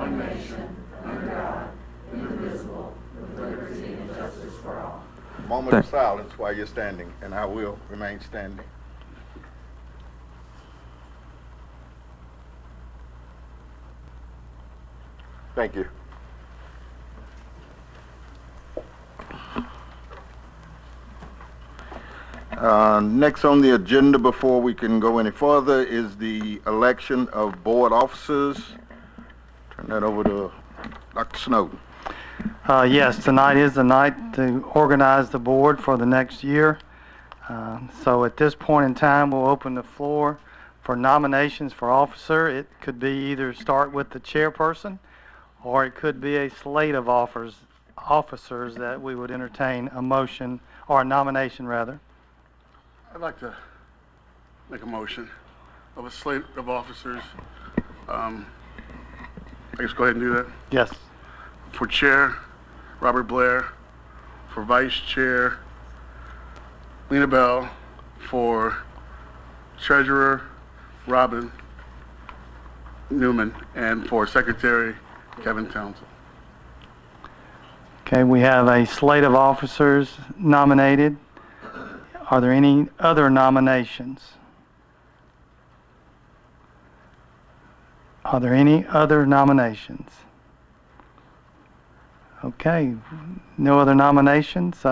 one nation, under God, indivisible, with liberty and justice for all. Moment of silence while you're standing, and I will remain standing. Thank you. Next on the agenda, before we can go any further, is the election of board officers. Turn that over to Dr. Snowden. Yes, tonight is the night to organize the board for the next year. So at this point in time, we'll open the floor for nominations for officer. It could be either start with the chairperson, or it could be a slate of officers that we would entertain a motion, or a nomination rather. I'd like to make a motion of a slate of officers. I guess go ahead and do that. Yes. For chair, Robert Blair. For vice chair, Lena Bell. For treasurer, Robin Newman. And for secretary, Kevin Townsend. Okay, we have a slate of officers nominated. Are there any other nominations? Are there any other nominations? Okay, no other nominations.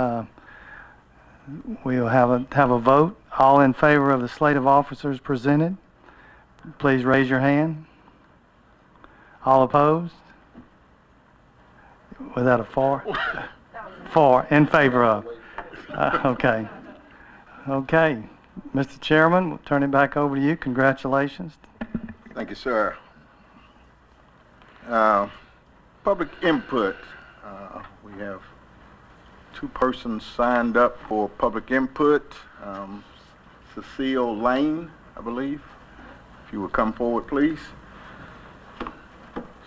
We'll have a vote. All in favor of the slate of officers presented, please raise your hand. All opposed? Was that a four? Four in favor of. Okay. Okay, Mr. Chairman, we'll turn it back over to you. Congratulations. Thank you, sir. Public input. We have two persons signed up for public input. Cecile Lane, I believe. If you would come forward, please.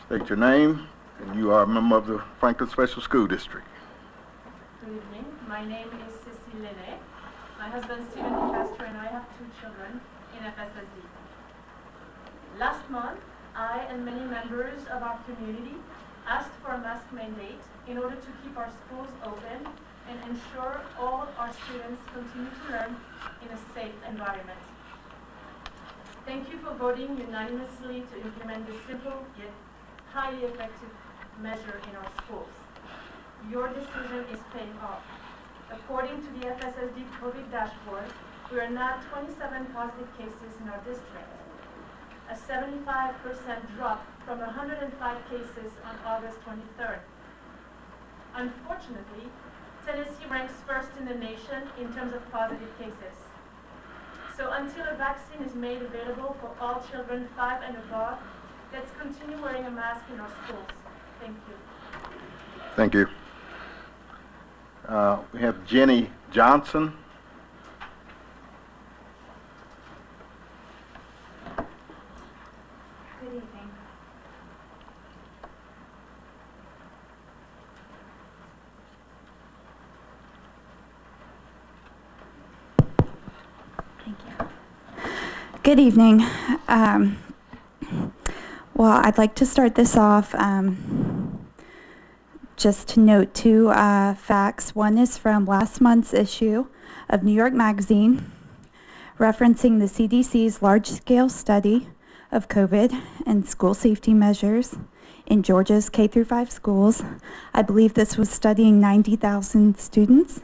State your name, and you are a member of the Franklin Special School District. Good evening. My name is Cecile Lene. My husband Stephen Castro and I have two children in FSSD. Last month, I and many members of our community asked for a mask mandate in order to keep our schools open and ensure all our students continue to learn in a safe environment. Thank you for voting unanimously to implement this simple yet highly effective measure in our schools. Your decision is paying off. According to the FSSD COVID dashboard, we are now 27 positive cases in our district, a 75% drop from 105 cases on August 23rd. Unfortunately, Tennessee ranks first in the nation in terms of positive cases. So until a vaccine is made available for all children 5 and above, let's continue wearing a mask in our schools. Thank you. Thank you. We have Jenny Johnson. Good evening. Thank you. Good evening. Well, I'd like to start this off just to note two facts. One is from last month's issue of New York Magazine, referencing the CDC's large-scale study of COVID and school safety measures in Georgia's K-5 schools. I believe this was studying 90,000 students.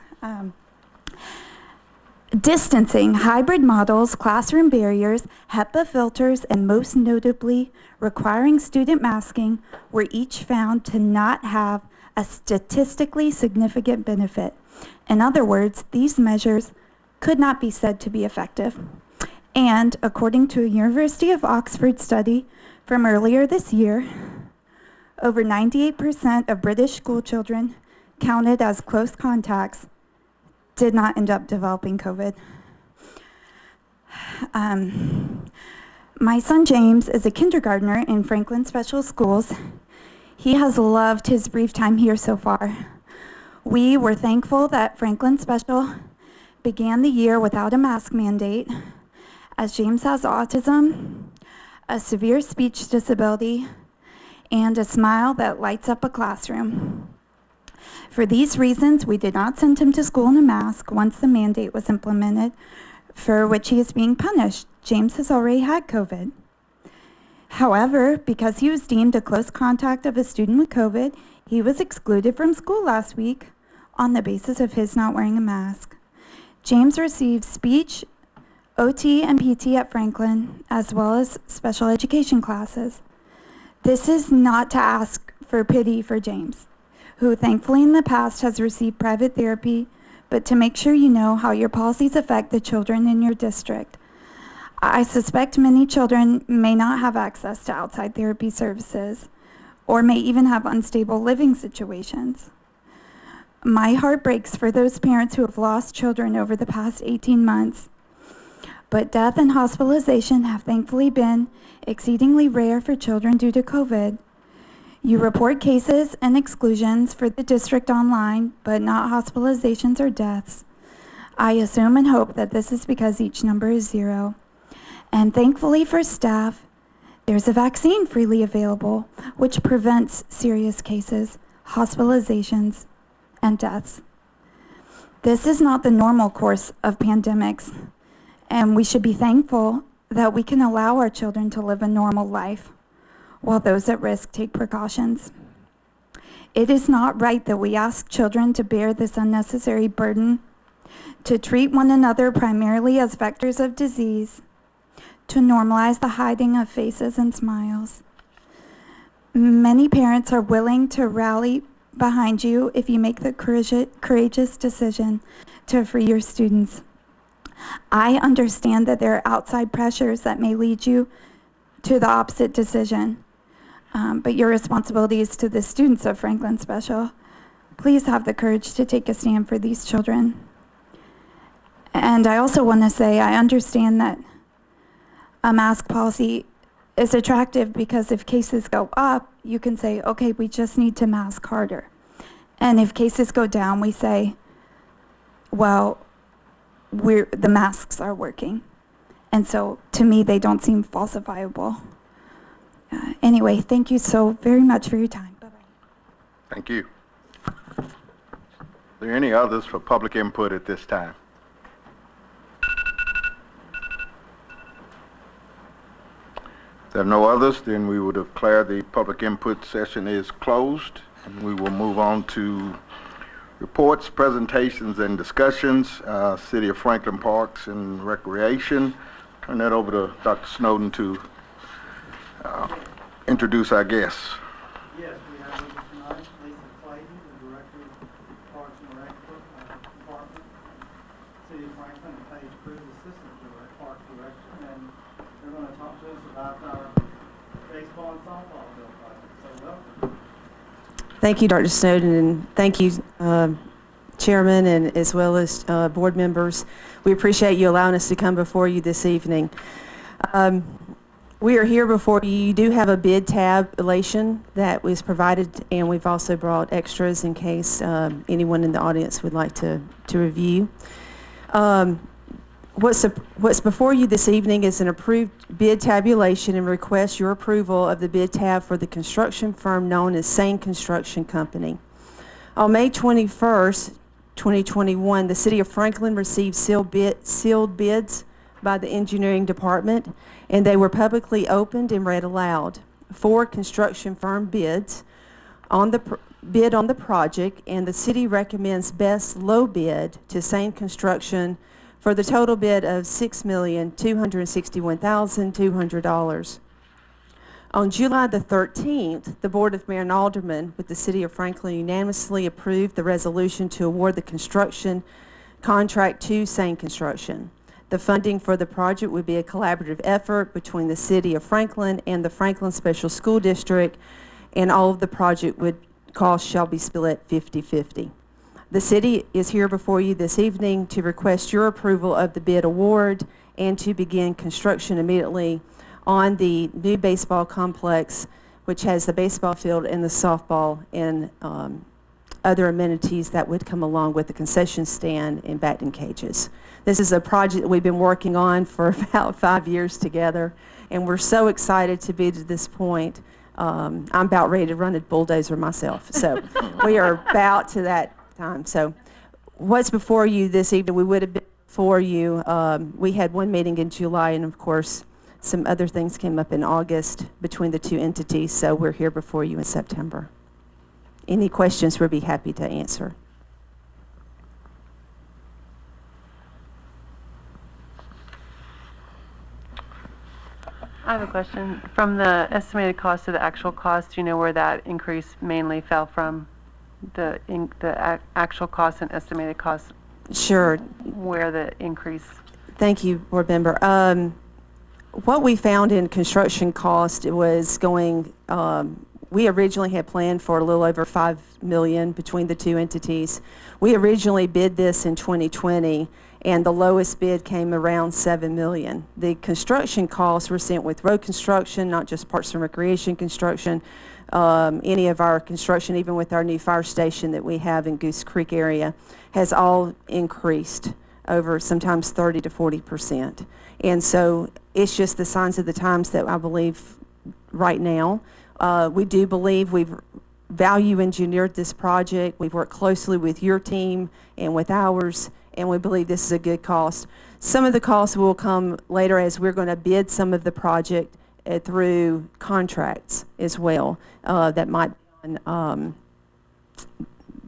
Distancing, hybrid models, classroom barriers, HEPA filters, and most notably, requiring student masking were each found to not have a statistically significant benefit. In other words, these measures could not be said to be effective. And according to a University of Oxford study from earlier this year, over 98% of British school children counted as close contacts did not end up developing COVID. My son James is a kindergartner in Franklin Special Schools. He has loved his brief time here so far. We were thankful that Franklin Special began the year without a mask mandate, as James has autism, a severe speech disability, and a smile that lights up a classroom. For these reasons, we did not send him to school in a mask once the mandate was implemented, for which he is being punished. James has already had COVID. However, because he was deemed a close contact of a student with COVID, he was excluded from school last week on the basis of his not wearing a mask. James received speech, OT, and PT at Franklin, as well as special education classes. This is not to ask for pity for James, who thankfully in the past has received private therapy, but to make sure you know how your policies affect the children in your district. I suspect many children may not have access to outside therapy services, or may even have unstable living situations. My heart breaks for those parents who have lost children over the past 18 months, but death and hospitalization have thankfully been exceedingly rare for children due to COVID. You report cases and exclusions for the district online, but not hospitalizations or deaths. I assume and hope that this is because each number is 0. And thankfully for staff, there's a vaccine freely available, which prevents serious cases, hospitalizations, and deaths. This is not the normal course of pandemics, and we should be thankful that we can allow our children to live a normal life, while those at risk take precautions. It is not right that we ask children to bear this unnecessary burden, to treat one another primarily as vectors of disease, to normalize the hiding of faces and smiles. Many parents are willing to rally behind you if you make the courageous decision to free your students. I understand that there are outside pressures that may lead you to the opposite decision, but your responsibility is to the students of Franklin Special. Please have the courage to take a stand for these children. And I also want to say I understand that a mask policy is attractive because if cases go up, you can say, okay, we just need to mask harder. And if cases go down, we say, well, the masks are working. And so to me, they don't seem falsifiable. Anyway, thank you so very much for your time. Bye-bye. Thank you. Are there any others for public input at this time? If there are no others, then we will declare the public input session is closed, and we will move on to reports, presentations, and discussions. City of Franklin Parks and Recreation. Turn that over to Dr. Snowden to introduce our guests. Yes, we have with us tonight Lisa Clayton, the Director of Parks and Rec Department, City of Franklin, and Paige Cruz, Assistant Director, Parks Director, and they're going to talk to us about our baseball and softball bill project. So welcome. Thank you, Dr. Snowden, and thank you, Chairman, and as well as board members. We appreciate you allowing us to come before you this evening. We are here before you. You do have a bid tabulation that was provided, and we've also brought extras in case anyone in the audience would like to review. What's before you this evening is an approved bid tabulation and request your approval of the bid tab for the construction firm known as Sane Construction Company. On May 21st, 2021, the City of Franklin received sealed bids by the engineering department, and they were publicly opened and read aloud. 4 construction firm bids on the project, and the city recommends best low bid to Sane Construction for the total bid of $6,261,200. On July the 13th, the Board of Mayor and Aldermen with the City of Franklin unanimously approved the resolution to award the construction contract to Sane Construction. The funding for the project would be a collaborative effort between the City of Franklin and the Franklin Special School District, and all of the project costs shall be split 50-50. The city is here before you this evening to request your approval of the bid award and to begin construction immediately on the new baseball complex, which has the baseball field and the softball and other amenities that would come along with the concession stand and batting cages. This is a project that we've been working on for about 5 years together, and we're so excited to be to this point. I'm about ready to run a bulldozer myself. So we are about to that time. So what's before you this evening? We would have been before you. We had one meeting in July, and of course, some other things came up in August between the two entities. So we're here before you in September. Any questions, we'll be happy to answer. I have a question. From the estimated cost to the actual cost, do you know where that increase mainly fell from? The actual cost and estimated cost, Sure. where the increase? Thank you, Board Member. What we found in construction cost, it was going, we originally had planned for a little over $5 million between the two entities. We originally bid this in 2020, and the lowest bid came around $7 million. The construction costs were sent with road construction, not just Parks and Recreation construction, any of our construction, even with our new fire station that we have in Goose Creek area, has all increased over sometimes 30 to 40%. And so it's just the signs of the times that I believe right now. We do believe we've value engineered this project. We've worked closely with your team and with ours, and we believe this is a good cost. Some of the costs will come later as we're going to bid some of the project through contracts as well that might be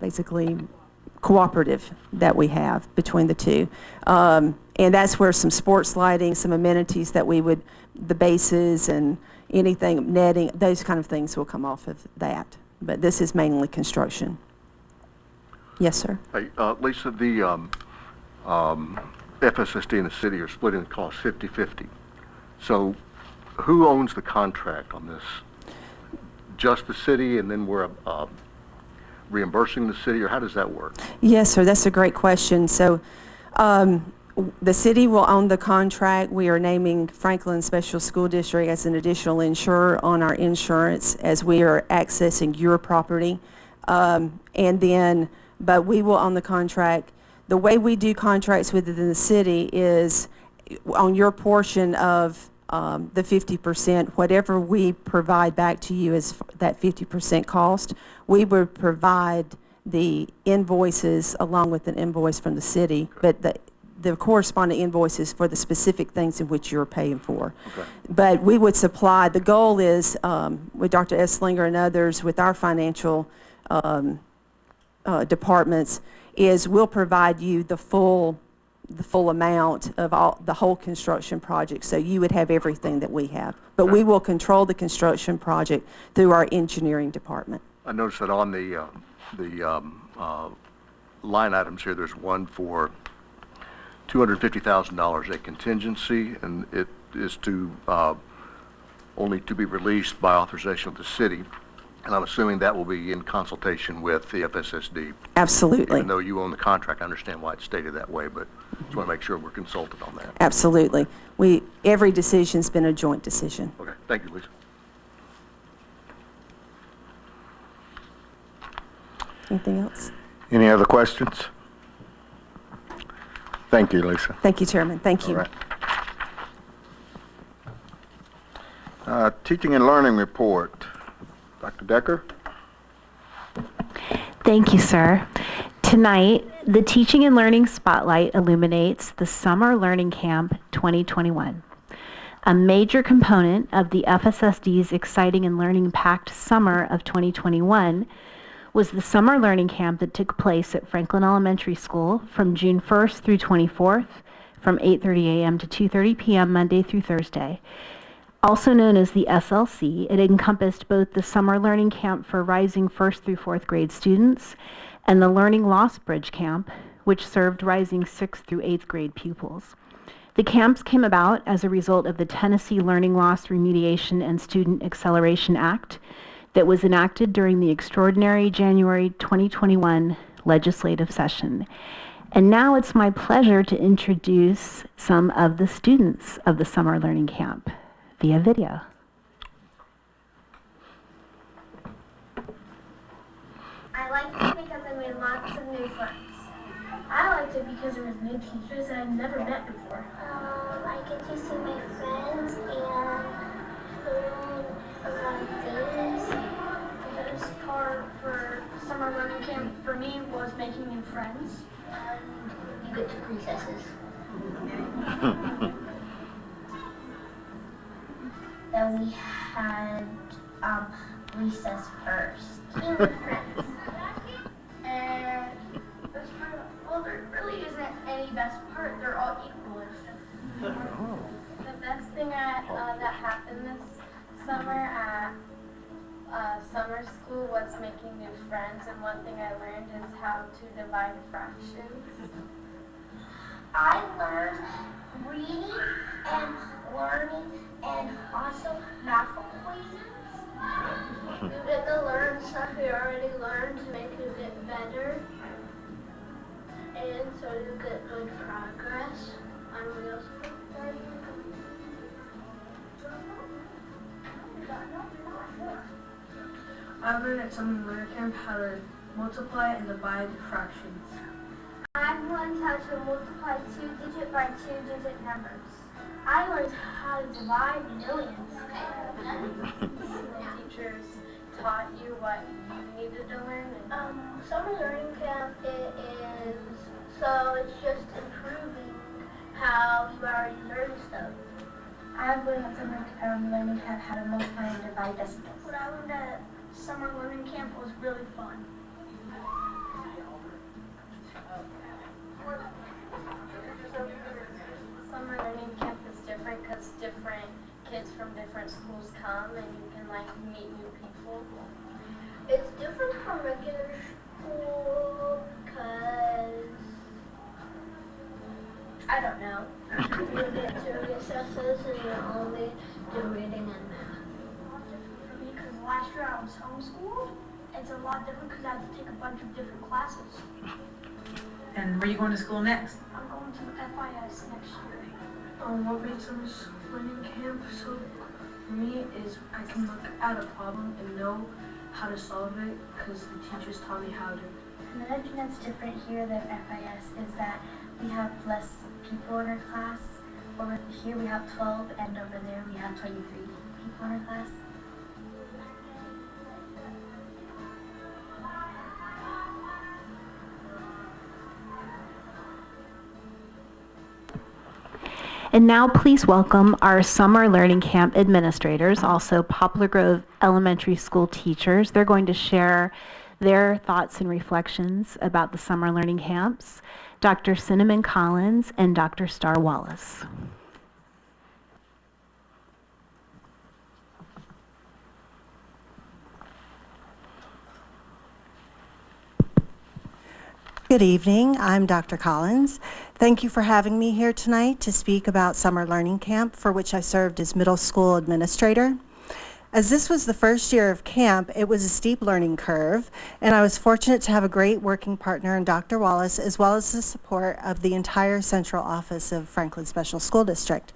basically cooperative that we have between the two. And that's where some sports lighting, some amenities that we would, the bases and anything, netting, those kind of things will come off of that. But this is mainly construction. Yes, sir. Hey, Lisa, the FSSD and the city are splitting the cost 50-50. So who owns the contract on this? Just the city, and then we're reimbursing the city, or how does that work? Yes, sir. That's a great question. So the city will own the contract. We are naming Franklin Special School District as an additional insurer on our insurance as we are accessing your property. But we will own the contract. The way we do contracts within the city is on your portion of the 50%, whatever we provide back to you as that 50% cost, we would provide the invoices along with an invoice from the city, but the corresponding invoices for the specific things in which you're paying for. Okay. But we would supply, the goal is with Dr. Esslinger and others with our financial departments is we'll provide you the full amount of the whole construction project, so you would have everything that we have. But we will control the construction project through our engineering department. I noticed that on the line items here, there's one for $250,000, a contingency, and it is to only to be released by authorization of the city. And I'm assuming that will be in consultation with the FSSD. Absolutely. Even though you own the contract, I understand why it's stated that way, but just want to make sure we're consulted on that. Absolutely. Every decision's been a joint decision. Okay, thank you, Lisa. Anything else? Any other questions? Thank you, Lisa. Thank you, Chairman. Thank you. All right. Teaching and learning report. Dr. Decker? Thank you, sir. Tonight, the Teaching and Learning Spotlight illuminates the Summer Learning Camp 2021. A major component of the FSSD's exciting and learning-packed summer of 2021 was the Summer Learning Camp that took place at Franklin Elementary School from June 1st through 24th from 8:30 a.m. to 2:30 p.m. Monday through Thursday. Also known as the SLC, it encompassed both the Summer Learning Camp for rising 1st through 4th grade students and the Learning Loss Bridge Camp, which served rising 6th through 8th grade pupils. The camps came about as a result of the Tennessee Learning Loss Remediation and Student Acceleration Act that was enacted during the extraordinary January 2021 legislative session. And now it's my pleasure to introduce some of the students of the Summer Learning Camp via video. I liked it because I made lots of new friends. I liked it because there was new teachers that I'd never met before. I get to see my friends and learn a lot of things. and we had recess first. Team of friends. And best part, well, there really isn't any best part. They're all equal. The best thing that happened this summer at summer school was making new friends, and one thing I learned is how to divide fractions. I learned reading and learning and also math equations. You get to learn stuff you already learned to make you get better, and so you get good progress on real school. I learned at Summer Learning Camp how to multiply and divide fractions. I learned how to multiply 2-digit by 2-digit numbers. I learned how to divide millions. Teachers taught you what you needed to learn? Summer Learning Camp it's just improving how you already learned stuff. I learned at Summer Learning Camp how to multiply and divide decimals. What I learned at Summer Learning Camp was really fun. Summer learning camp is different because different kids from different schools come and you can like meet new people. It's different from regular school because I don't know. You get 2 recesses and you only do reading and math. For me, because last year I was homeschooled, it's a lot different because I had to take a bunch of different classes. And where are you going to school next? I'm going to FIS next year. What made Summer Learning Camp so for me is I can look at a problem and know how to solve it because the teachers taught me how to. Another thing that's different here than FIS is that we have less people in our class. Over here we have 12 and over there we have 23 people in our class. And now please welcome our Summer Learning Camp administrators, also Poplar Grove Elementary School teachers. They're going to share their thoughts and reflections about the summer learning camps, Dr. Cinnamon Collins and Dr. Star Wallace. Good evening. I'm Dr. Collins. Thank you for having me here tonight to speak about Summer Learning Camp, for which I served as middle school administrator. As this was the first year of camp, it was a steep learning curve, and I was fortunate to have a great working partner in Dr. Wallace, as well as the support of the entire central office of Franklin Special School District.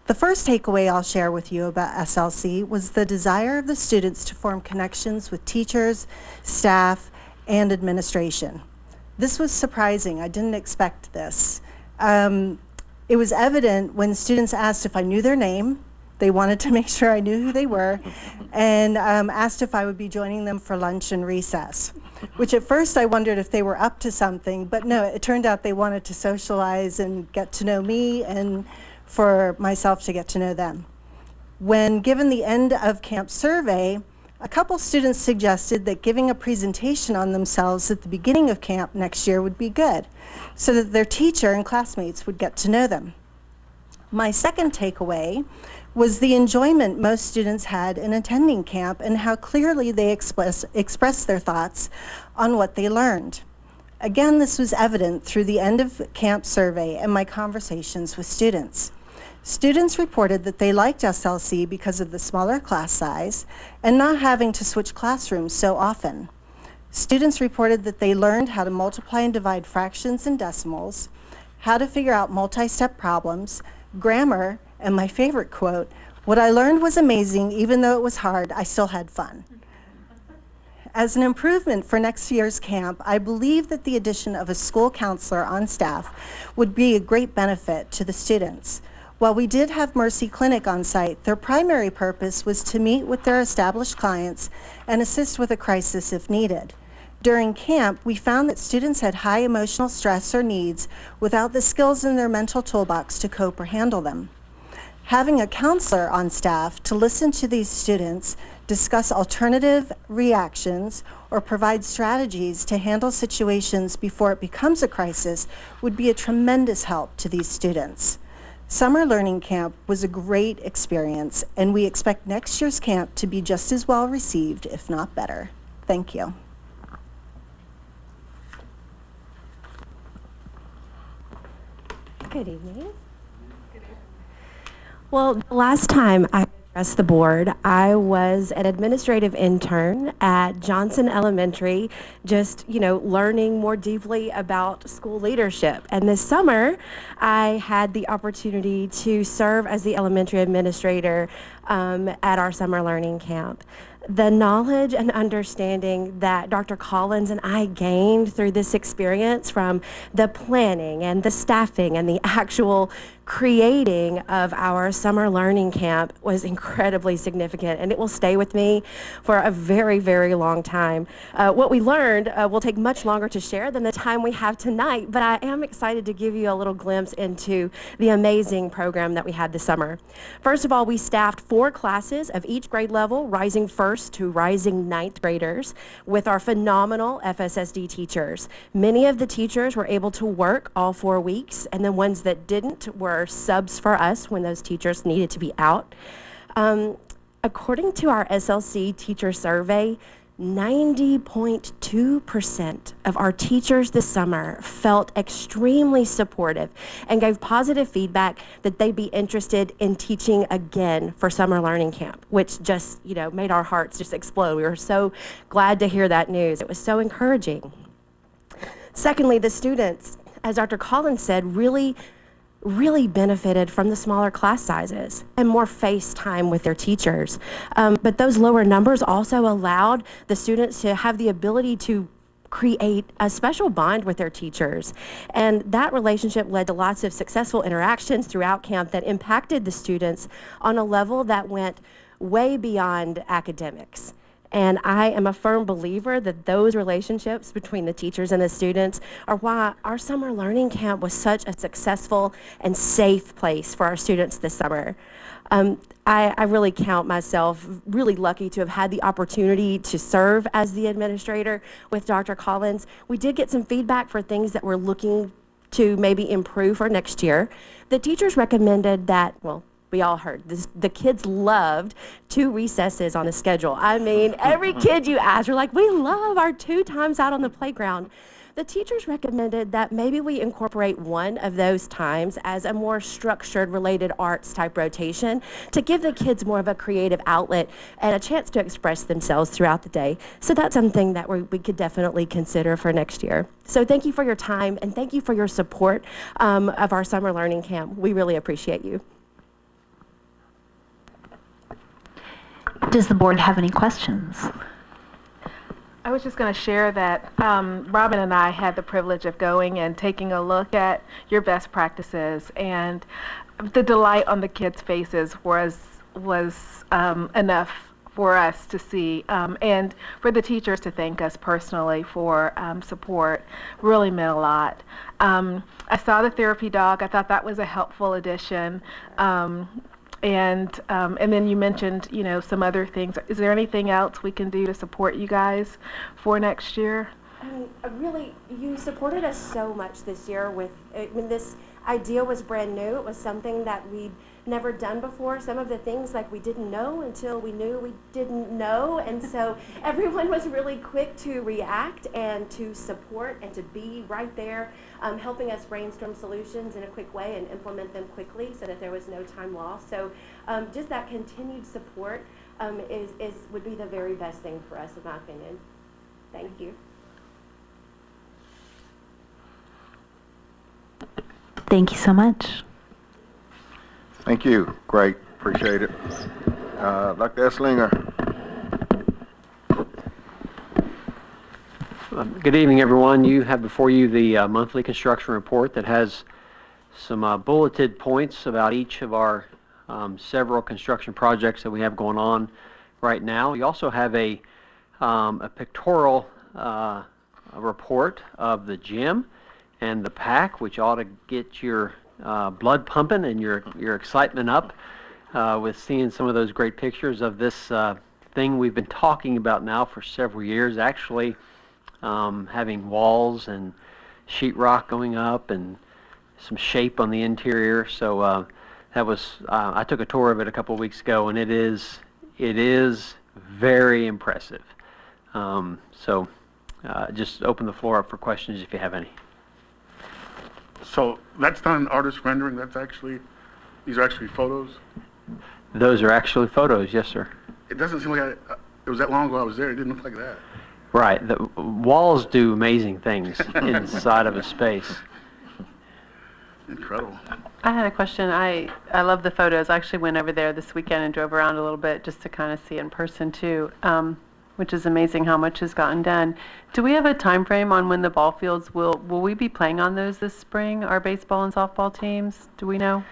The first takeaway I'll share with you about SLC was the desire of the students to form connections with teachers, staff, and administration. This was surprising. I didn't expect this. It was evident when students asked if I knew their name. They wanted to make sure I knew who they were, and asked if I would be joining them for lunch and recess, which at first I wondered if they were up to something, but no, it turned out they wanted to socialize and get to know me and for myself to get to know them. When given the end of camp survey, a couple students suggested that giving a presentation on themselves at the beginning of camp next year would be good, so that their teacher and classmates would get to know them. My second takeaway was the enjoyment most students had in attending camp and how clearly they expressed their thoughts on what they learned. Again, this was evident through the end of camp survey and my conversations with students. Students reported that they liked SLC because of the smaller class size and not having to switch classrooms so often. Students reported that they learned how to multiply and divide fractions and decimals, how to figure out multi-step problems, grammar, and my favorite quote, "What I learned was amazing, even though it was hard, I still had fun." As an improvement for next year's camp, I believe that the addition of a school counselor on staff would be a great benefit to the students. While we did have Mercy Clinic on site, their primary purpose was to meet with their established clients and assist with a crisis if needed. During camp, we found that students had high emotional stress or needs without the skills in their mental toolbox to cope or handle them. Having a counselor on staff to listen to these students, discuss alternative reactions, or provide strategies to handle situations before it becomes a crisis would be a tremendous help to these students. Summer Learning Camp was a great experience, and we expect next year's camp to be just as well received, if not better. Thank you. Good evening. Well, the last time I addressed the board, I was an administrative intern at Johnson Elementary, just, learning more deeply about school leadership. And this summer, I had the opportunity to serve as the elementary administrator at our summer learning camp. The knowledge and understanding that Dr. Collins and I gained through this experience, from the planning and the staffing and the actual creating of our summer learning camp, was incredibly significant, and it will stay with me for a very, very long time. What we learned will take much longer to share than the time we have tonight, but I am excited to give you a little glimpse into the amazing program that we had this summer. First of all, we staffed 4 classes of each grade level, rising first to rising 9th graders, with our phenomenal FSSD teachers. Many of the teachers were able to work all 4 weeks, and the ones that didn't were subs for us when those teachers needed to be out. According to our SLC teacher survey, 90.2% of our teachers this summer felt extremely supportive and gave positive feedback that they'd be interested in teaching again for summer learning camp, which just, made our hearts just explode. We were so glad to hear that news. It was so encouraging. Secondly, the students, as Dr. Collins said, really benefited from the smaller class sizes and more face time with their teachers. But those lower numbers also allowed the students to have the ability to create a special bond with their teachers. And that relationship led to lots of successful interactions throughout camp that impacted the students on a level that went way beyond academics. And I am a firm believer that those relationships between the teachers and the students are why our summer learning camp was such a successful and safe place for our students this summer. I really count myself really lucky to have had the opportunity to serve as the administrator with Dr. Collins. We did get some feedback for things that we're looking to maybe improve for next year. The teachers recommended that, we all heard this, the kids loved 2 recesses on the schedule. I mean, every kid you ask, are like, we love our 2 times out on the playground. The teachers recommended that maybe we incorporate one of those times as a more structured related arts type rotation to give the kids more of a creative outlet and a chance to express themselves throughout the day. So that's something that we could definitely consider for next year. So thank you for your time, and thank you for your support of our summer learning camp. We really appreciate you. Does the board have any questions? I was just going to share that Robin and I had the privilege of going and taking a look at your best practices, and the delight on the kids' faces was enough for us to see, and for the teachers to thank us personally for support. Really meant a lot. I saw the therapy dog. I thought that was a helpful addition. And then you mentioned, some other things. Is there anything else we can do to support you guys for next year? Really, you supported us so much this year with, this idea was brand new. It was something that we'd never done before. Some of the things we didn't know until we knew we didn't know. And so everyone was really quick to react and to support and to be right there, helping us brainstorm solutions in a quick way and implement them quickly so that there was no time lost. So just that continued support would be the very best thing for us, in my opinion. Thank you. Thank you so much. Thank you. Great. Appreciate it. Dr. Esslinger. Good evening, everyone. You have before you the monthly construction report that has some bulleted points about each of our several construction projects that we have going on right now. You also have a pictorial report of the gym and the PAC, which ought to get your blood pumping and your excitement up with seeing some of those great pictures of this thing we've been talking about now for several years, actually having walls and sheetrock going up and some shape on the interior. So that was I took a tour of it a couple of weeks ago, and it is very impressive. So just open the floor up for questions if you have any. So that's not an artist rendering, these are actually photos? Those are actually photos, yes, sir. It doesn't seem like it was that long ago I was there, it didn't look like that. Right. The walls do amazing things inside of a space. Incredible. I had a question. I love the photos. I actually went over there this weekend and drove around a little bit just to kind of see it in person too, which is amazing how much has gotten done. Do we have a time frame on when the ball fields will we be playing on those this spring, our baseball and softball teams? Do we know?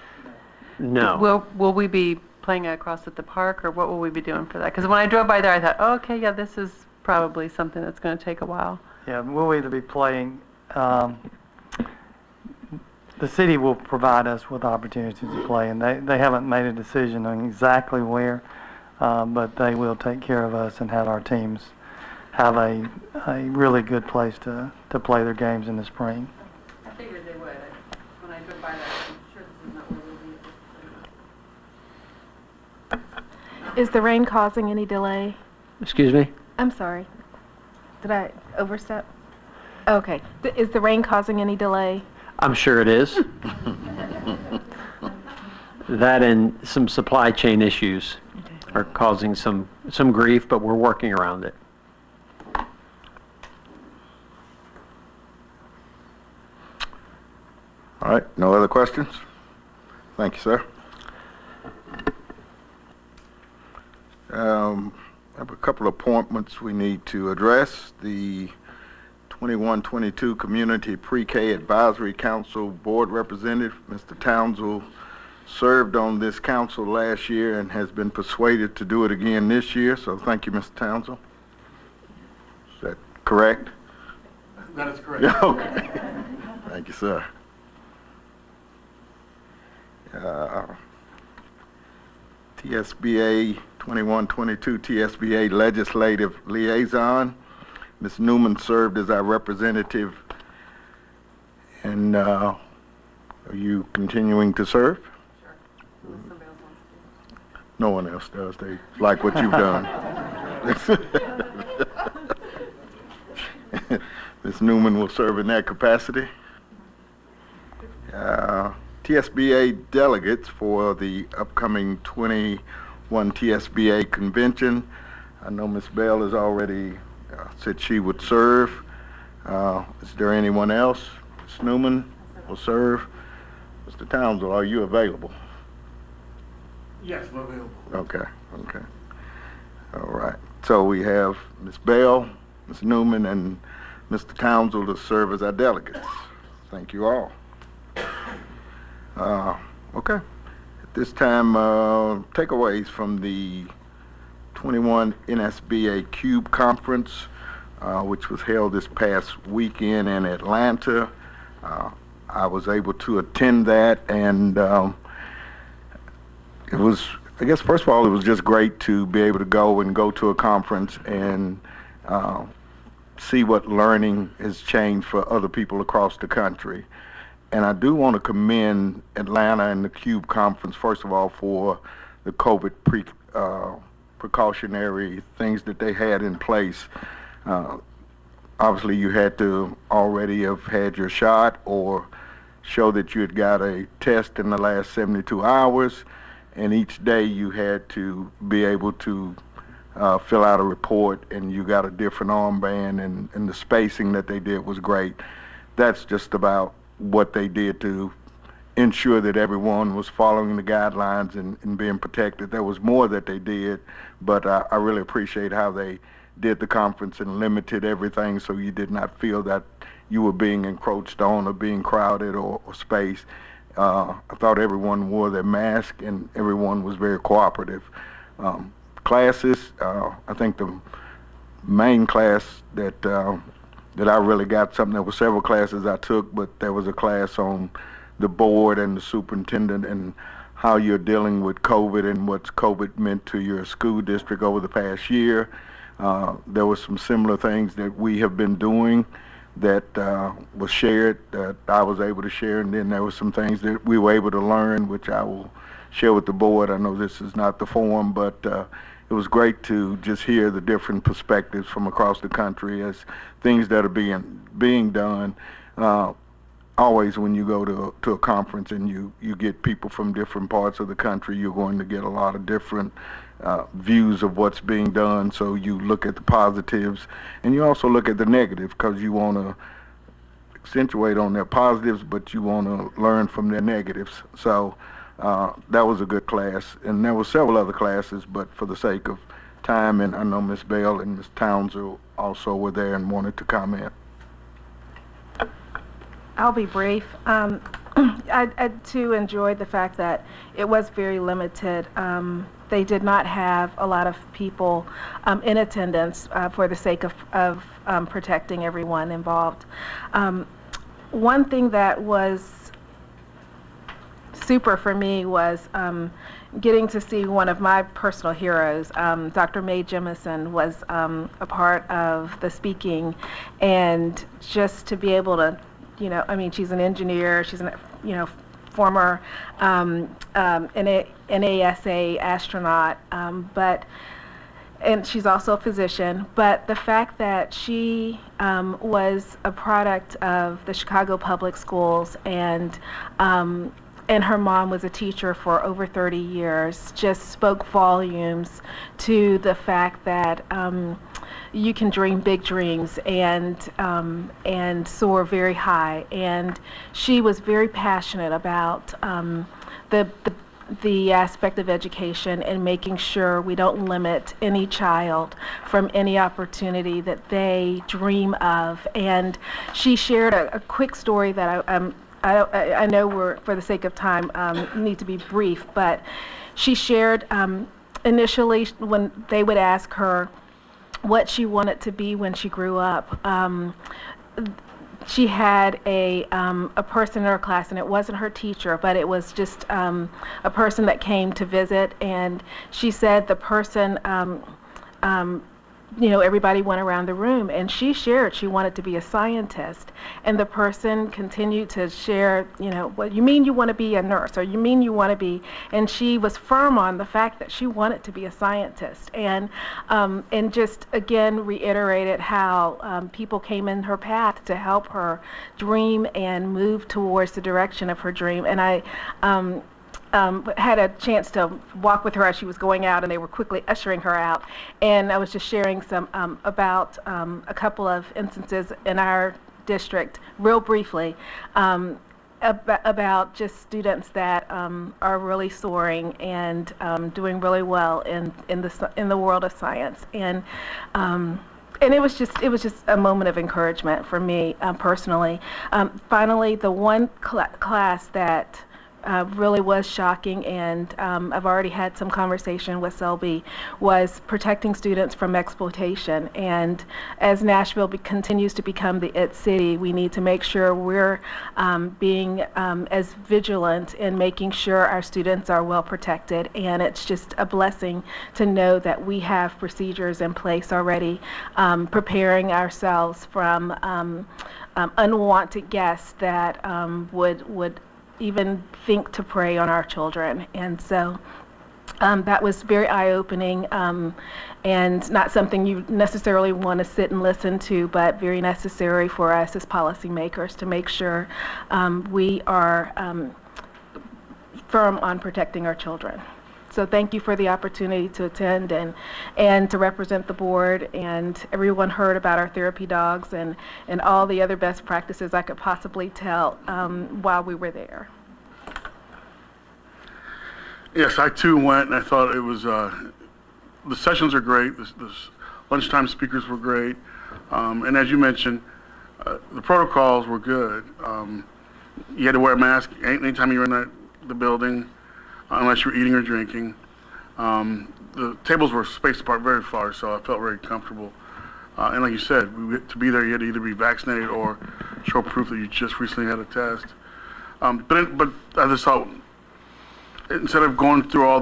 No. Will we be playing across at the park, or what will we be doing for that? Because when I drove by there, I thought, oh, okay, yeah, this is probably something that's going to take a while. Yeah, we'll either be playing, the city will provide us with opportunities to play, and they haven't made a decision on exactly where, but they will take care of us and have our teams have a really good place to play their games in the spring. I figured they would. When I drove by there, I'm sure this is not where we'll be. Is the rain causing any delay? Excuse me? I'm sorry. Did I overstep? Okay. Is the rain causing any delay? I'm sure it is. That and some supply chain issues are causing some grief, but we're working around it. All right, no other questions? Thank you, sir. I have a couple of appointments we need to address. The 21-22 Community Pre-K Advisory Council Board Representative, Mr. Townsell, served on this council last year and has been persuaded to do it again this year, so thank you, Mr. Townsell. Is that correct? That is correct. Okay. Thank you, sir. TSBA 21-22 TSBA Legislative Liaison. Ms. Newman served as our representative, and are you continuing to serve? Sure. Unless somebody else wants to. No one else does. They like what you've done. Ms. Newman will serve in that capacity. TSBA delegates for the upcoming 21 TSBA convention. I know Ms. Bell has already said she would serve. Is there anyone else? Ms. Newman will serve. Mr. Townsell, are you available? Yes, I'm available. Okay. All right. So we have Ms. Bell, Ms. Newman, and Mr. Townsell to serve as our delegates. Thank you all. Okay. At this time, takeaways from the 21 NSBA Cube Conference, which was held this past weekend in Atlanta. I was able to attend that, and it was, I guess, first of all, it was just great to be able to go to a conference and see what learning has changed for other people across the country. And I do want to commend Atlanta and the CUBE Conference, first of all, for the COVID precautionary things that they had in place. Obviously, you had to already have had your shot or show that you had got a test in the last 72 hours, and each day you had to be able to fill out a report, and you got a different armband, and the spacing that they did was great. That's just about what they did to ensure that everyone was following the guidelines and being protected. There was more that they did, but I really appreciate how they did the conference and limited everything so you did not feel that you were being encroached on or being crowded or spaced. I thought everyone wore their mask and everyone was very cooperative. Classes, I think the main class that I really got something. There were several classes I took, but there was a class on the board and the superintendent and how you're dealing with COVID and what's COVID meant to your school district over the past year. There were some similar things that we have been doing that was shared, that I was able to share, and then there were some things that we were able to learn, which I will share with the board. I know this is not the forum, but it was great to just hear the different perspectives from across the country as things that are being done. Always when you go to a conference and you get people from different parts of the country, you're going to get a lot of different views of what's being done. So you look at the positives and you also look at the negative, because you want to accentuate on their positives, but you want to learn from their negatives. So that was a good class, and there were several other classes, but for the sake of time, and I know Ms. Bell and Ms. Townsend also were there and wanted to comment. I'll be brief. I too enjoyed the fact that it was very limited. They did not have a lot of people in attendance for the sake of protecting everyone involved. One thing that was super for me was getting to see one of my personal heroes. Dr. Mae Jemison was a part of the speaking, and just to be able to, I mean, she's an engineer, she's an, former NASA astronaut, and she's also a physician, but the fact that she was a product of the Chicago Public Schools, and her mom was a teacher for over 30 years, just spoke volumes to the fact that you can dream big dreams and soar very high. And she was very passionate about the aspect of education and making sure we don't limit any child from any opportunity that they dream of. And she shared a quick story that I know we're, for the sake of time, need to be brief, but she shared initially when they would ask her what she wanted to be when she grew up. She had a person in her class, and it wasn't her teacher, but it was just a person that came to visit, and she said the person, everybody went around the room, and she shared she wanted to be a scientist, and the person continued to share, what you mean you want to be a nurse, or you mean you want to be, and she was firm on the fact that she wanted to be a scientist, and just again reiterated how people came in her path to help her dream and move towards the direction of her dream. And I had a chance to walk with her as she was going out, and they were quickly ushering her out. And I was just sharing some about a couple of instances in our district, real briefly, about just students that are really soaring and doing really well in the world of science. And it was just a moment of encouragement for me personally. Finally, the one class that really was shocking, and I've already had some conversation with Selby, was protecting students from exploitation. And as Nashville continues to become the IT city, we need to make sure we're being as vigilant in making sure our students are well protected. And it's just a blessing to know that we have procedures in place already, preparing ourselves from unwanted guests that would even think to prey on our children. And so that was very eye-opening, and not something you necessarily want to sit and listen to, but very necessary for us as policymakers to make sure we are firm on protecting our children. So thank you for the opportunity to attend and to represent the board, and everyone heard about our therapy dogs and all the other best practices I could possibly tell while we were there. Yes, I too went, and I thought it was, the sessions are great, the lunchtime speakers were great, and as you mentioned, the protocols were good. You had to wear a mask anytime you were in the building, unless you were eating or drinking. The tables were spaced apart very far, so I felt very comfortable. And like you said, to be there, you had to either be vaccinated or show proof that you just recently had a test. But I just thought, instead of going through all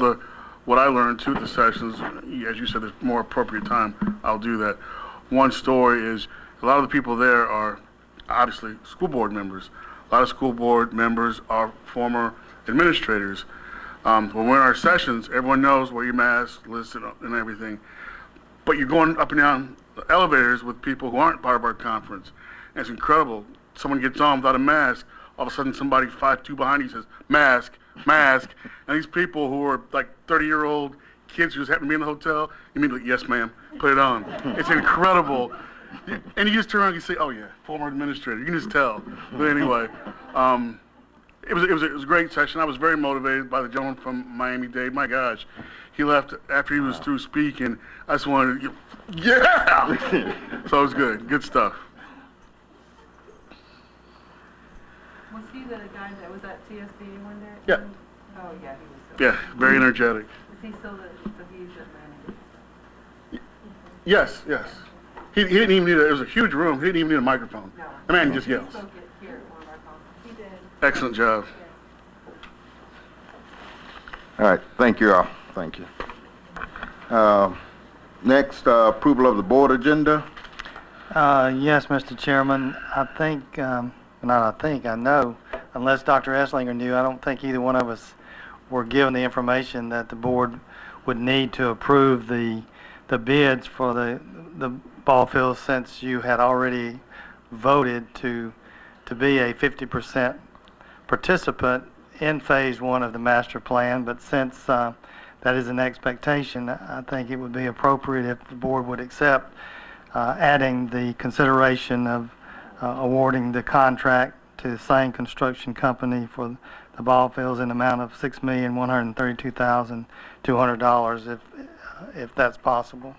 what I learned too at the sessions, as you said, there's more appropriate time, I'll do that. One story is a lot of the people there are obviously school board members. A lot of school board members are former administrators. When we're in our sessions, everyone knows wear your mask, listen, and everything. But you're going up and down the elevators with people who aren't part of our conference. And it's incredible. Someone gets on without a mask. All of a sudden, somebody 5'2" behind you says, mask, mask. And these people who are like 30-year-old kids who just happen to be in the hotel, immediately, yes, ma'am, put it on. It's incredible. And you just turn around and you say, oh, yeah, former administrator. You can just tell. But anyway, it was a great session. I was very motivated by the gentleman from Miami-Dade. My gosh, he left after he was through speaking. I just wanted to, yeah! So it was good. Good stuff. Was he the guy that was at TSD one day? Yeah. Oh, yeah, he was. Yeah, very energetic. Is he still so he's at Miami? Yes, yes. He didn't even need it was a huge room. He didn't even need a microphone. No. The man just yells. He spoke it here at one of our conferences. He did. Excellent job. All right, thank you all. Thank you. Next, approval of the board agenda. Yes, Mr. Chairman. I know, unless Dr. Esslinger knew, I don't think either one of us were given the information that the board would need to approve the bids for the ball field, since you had already voted to be a 50% participant in phase 1 of the master plan. But since that is an expectation, I think it would be appropriate if the board would accept adding the consideration of awarding the contract to the same construction company for the ball fields in the amount of $6,132,200, if that's possible.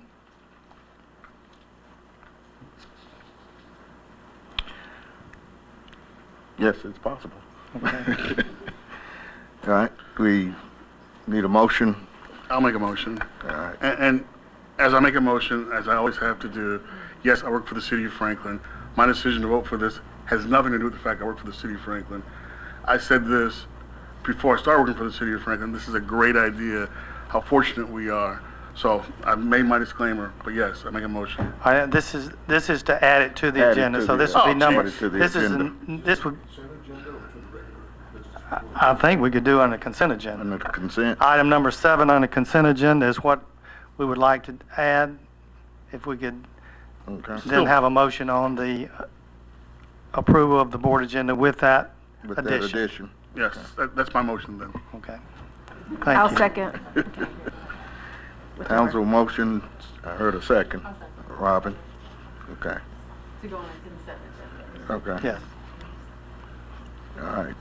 Yes, it's possible. Okay. All right, we need a motion. I'll make a motion. All right. And as I make a motion, as I always have to do, yes, I work for the city of Franklin. My decision to vote for this has nothing to do with the fact I work for the city of Franklin. I said this before I started working for the city of Franklin. This is a great idea, how fortunate we are. So I've made my disclaimer, but yes, I make a motion. This is to add it to the Add it agenda, to so the- this would be add number. it to the This agenda. this would. I think we could do on the consent agenda. On the consent. Item number 7 on the consent agenda is what we would like to add. If we could Okay. then have a motion on the approval of the board agenda with that With addition. that addition. Yes, that's my motion then. Okay. Thank I'll you. second. Council motion, I heard a second. Robin? Okay, To go on the consent agenda. okay. Yes. All right,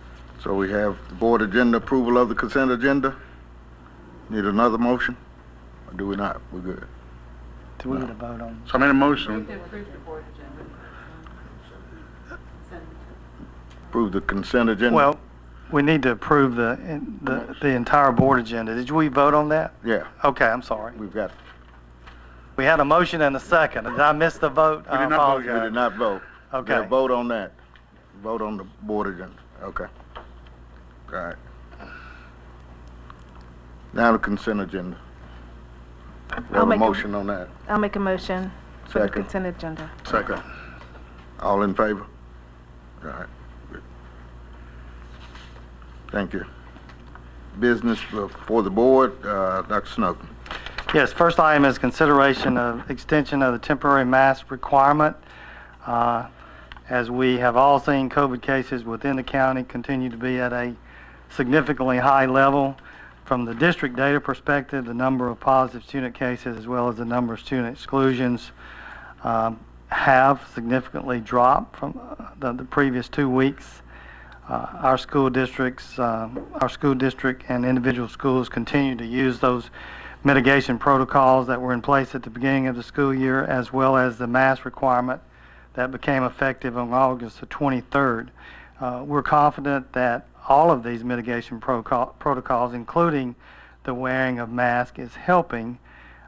so we have the board agenda, approval of the consent agenda. Need another motion? Or do we not? We're good. Do we need to vote on? So I made a motion. To approve the board agenda. Consent. Approve the consent agenda? Well, we need to approve the entire board agenda. Did we vote on that? Yeah, Okay, I'm sorry. we've got, We had a motion and a second. Did I miss the vote? We did I not vote we apologize. did not vote. Okay. Yeah, vote on that. Vote on the board agenda. Okay. All right. Now the consent agenda. We I'll have a make a- motion on that. I'll make a motion for the Second. consent agenda. Second. All in favor? All right. Good. Thank you. Business for the board, Dr. Snowden. Yes, first item is consideration of extension of the temporary mask requirement. As we have all seen, COVID cases within the county continue to be at a significantly high level. From the district data perspective, the number of positive student cases as well as the number of student exclusions have significantly dropped from the previous 2 weeks. Our school district and individual schools continue to use those mitigation protocols that were in place at the beginning of the school year, as well as the mask requirement that became effective on August the 23rd. We're confident that all of these mitigation protocols, including the wearing of masks, is helping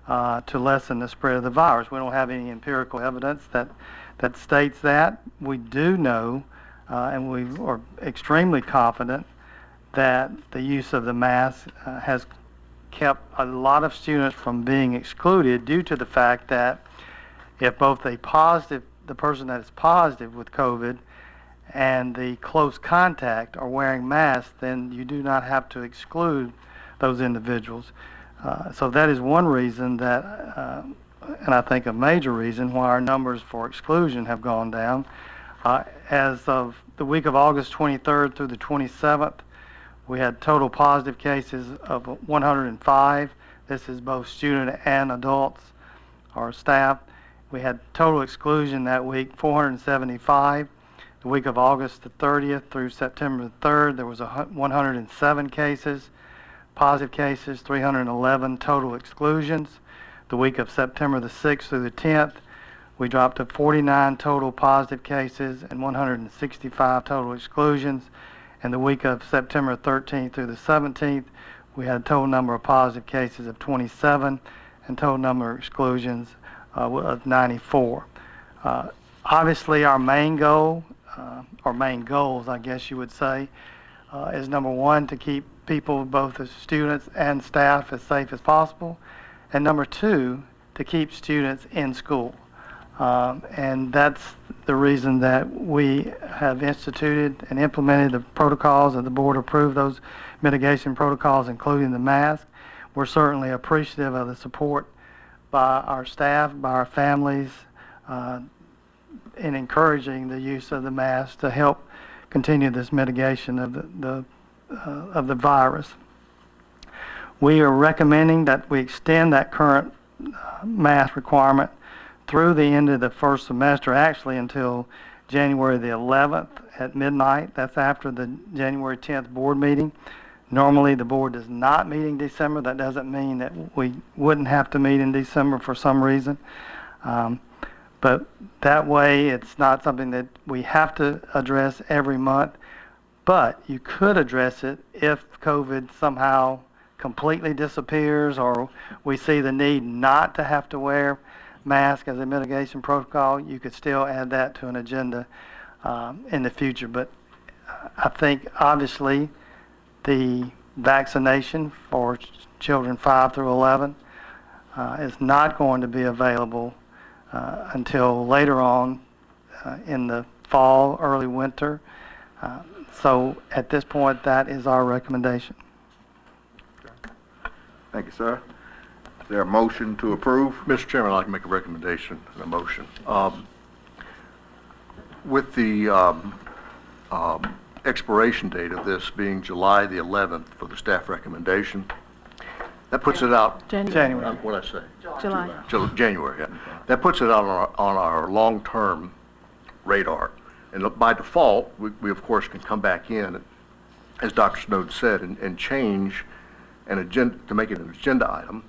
to lessen the spread of the virus. We don't have any empirical evidence that states that. We do know and we are extremely confident that the use of the mask has kept a lot of students from being excluded due to the fact that if both the person that is positive with COVID and the close contact are wearing masks, then you do not have to exclude those individuals. So that is one reason that, and I think a major reason why our numbers for exclusion have gone down. As of the week of August 23rd through the 27th, we had total positive cases of 105. This is both student and adults or staff. We had total exclusion that week, 475. The week of August the 30th through September the 3rd, there was 107 cases. Positive cases, 311 total exclusions. The week of September the 6th through the 10th, we dropped to 49 total positive cases and 165 total exclusions. And the week of September 13th through the 17th, we had a total number of positive cases of 27 and total number of exclusions of 94. Obviously, our main goal, or main goals, I guess you would say, is number one, to keep people, both as students and staff, as safe as possible, and number two, to keep students in school. And that's the reason that we have instituted and implemented the protocols, and the board approved those mitigation protocols, including the mask. We're certainly appreciative of the support by our staff, by our families, in encouraging the use of the mask to help continue this mitigation of the virus. We are recommending that we extend that current mask requirement through the end of the first semester, actually until January the 11th at midnight. That's after the January 10th board meeting. Normally the board does not meet in December. That doesn't mean that we wouldn't have to meet in December for some reason. But that way it's not something that we have to address every month. But you could address it if COVID somehow completely disappears, or we see the need not to have to wear mask as a mitigation protocol. You could still add that to an agenda in the future. But I think obviously the vaccination for children 5 through 11 is not going to be available until later on in the fall, early winter. So at this point, that is our recommendation. Thank you, sir. Is there a motion to approve? Mr. Chairman, I'd like to make a recommendation and a motion. With the expiration date of this being July the 11th for the staff recommendation, that puts it out. January. What did I say? July. January, yeah. That puts it out on our long-term radar. And by default, we of course can come back in, as Dr. Snowden said, and change an agenda to make it an agenda item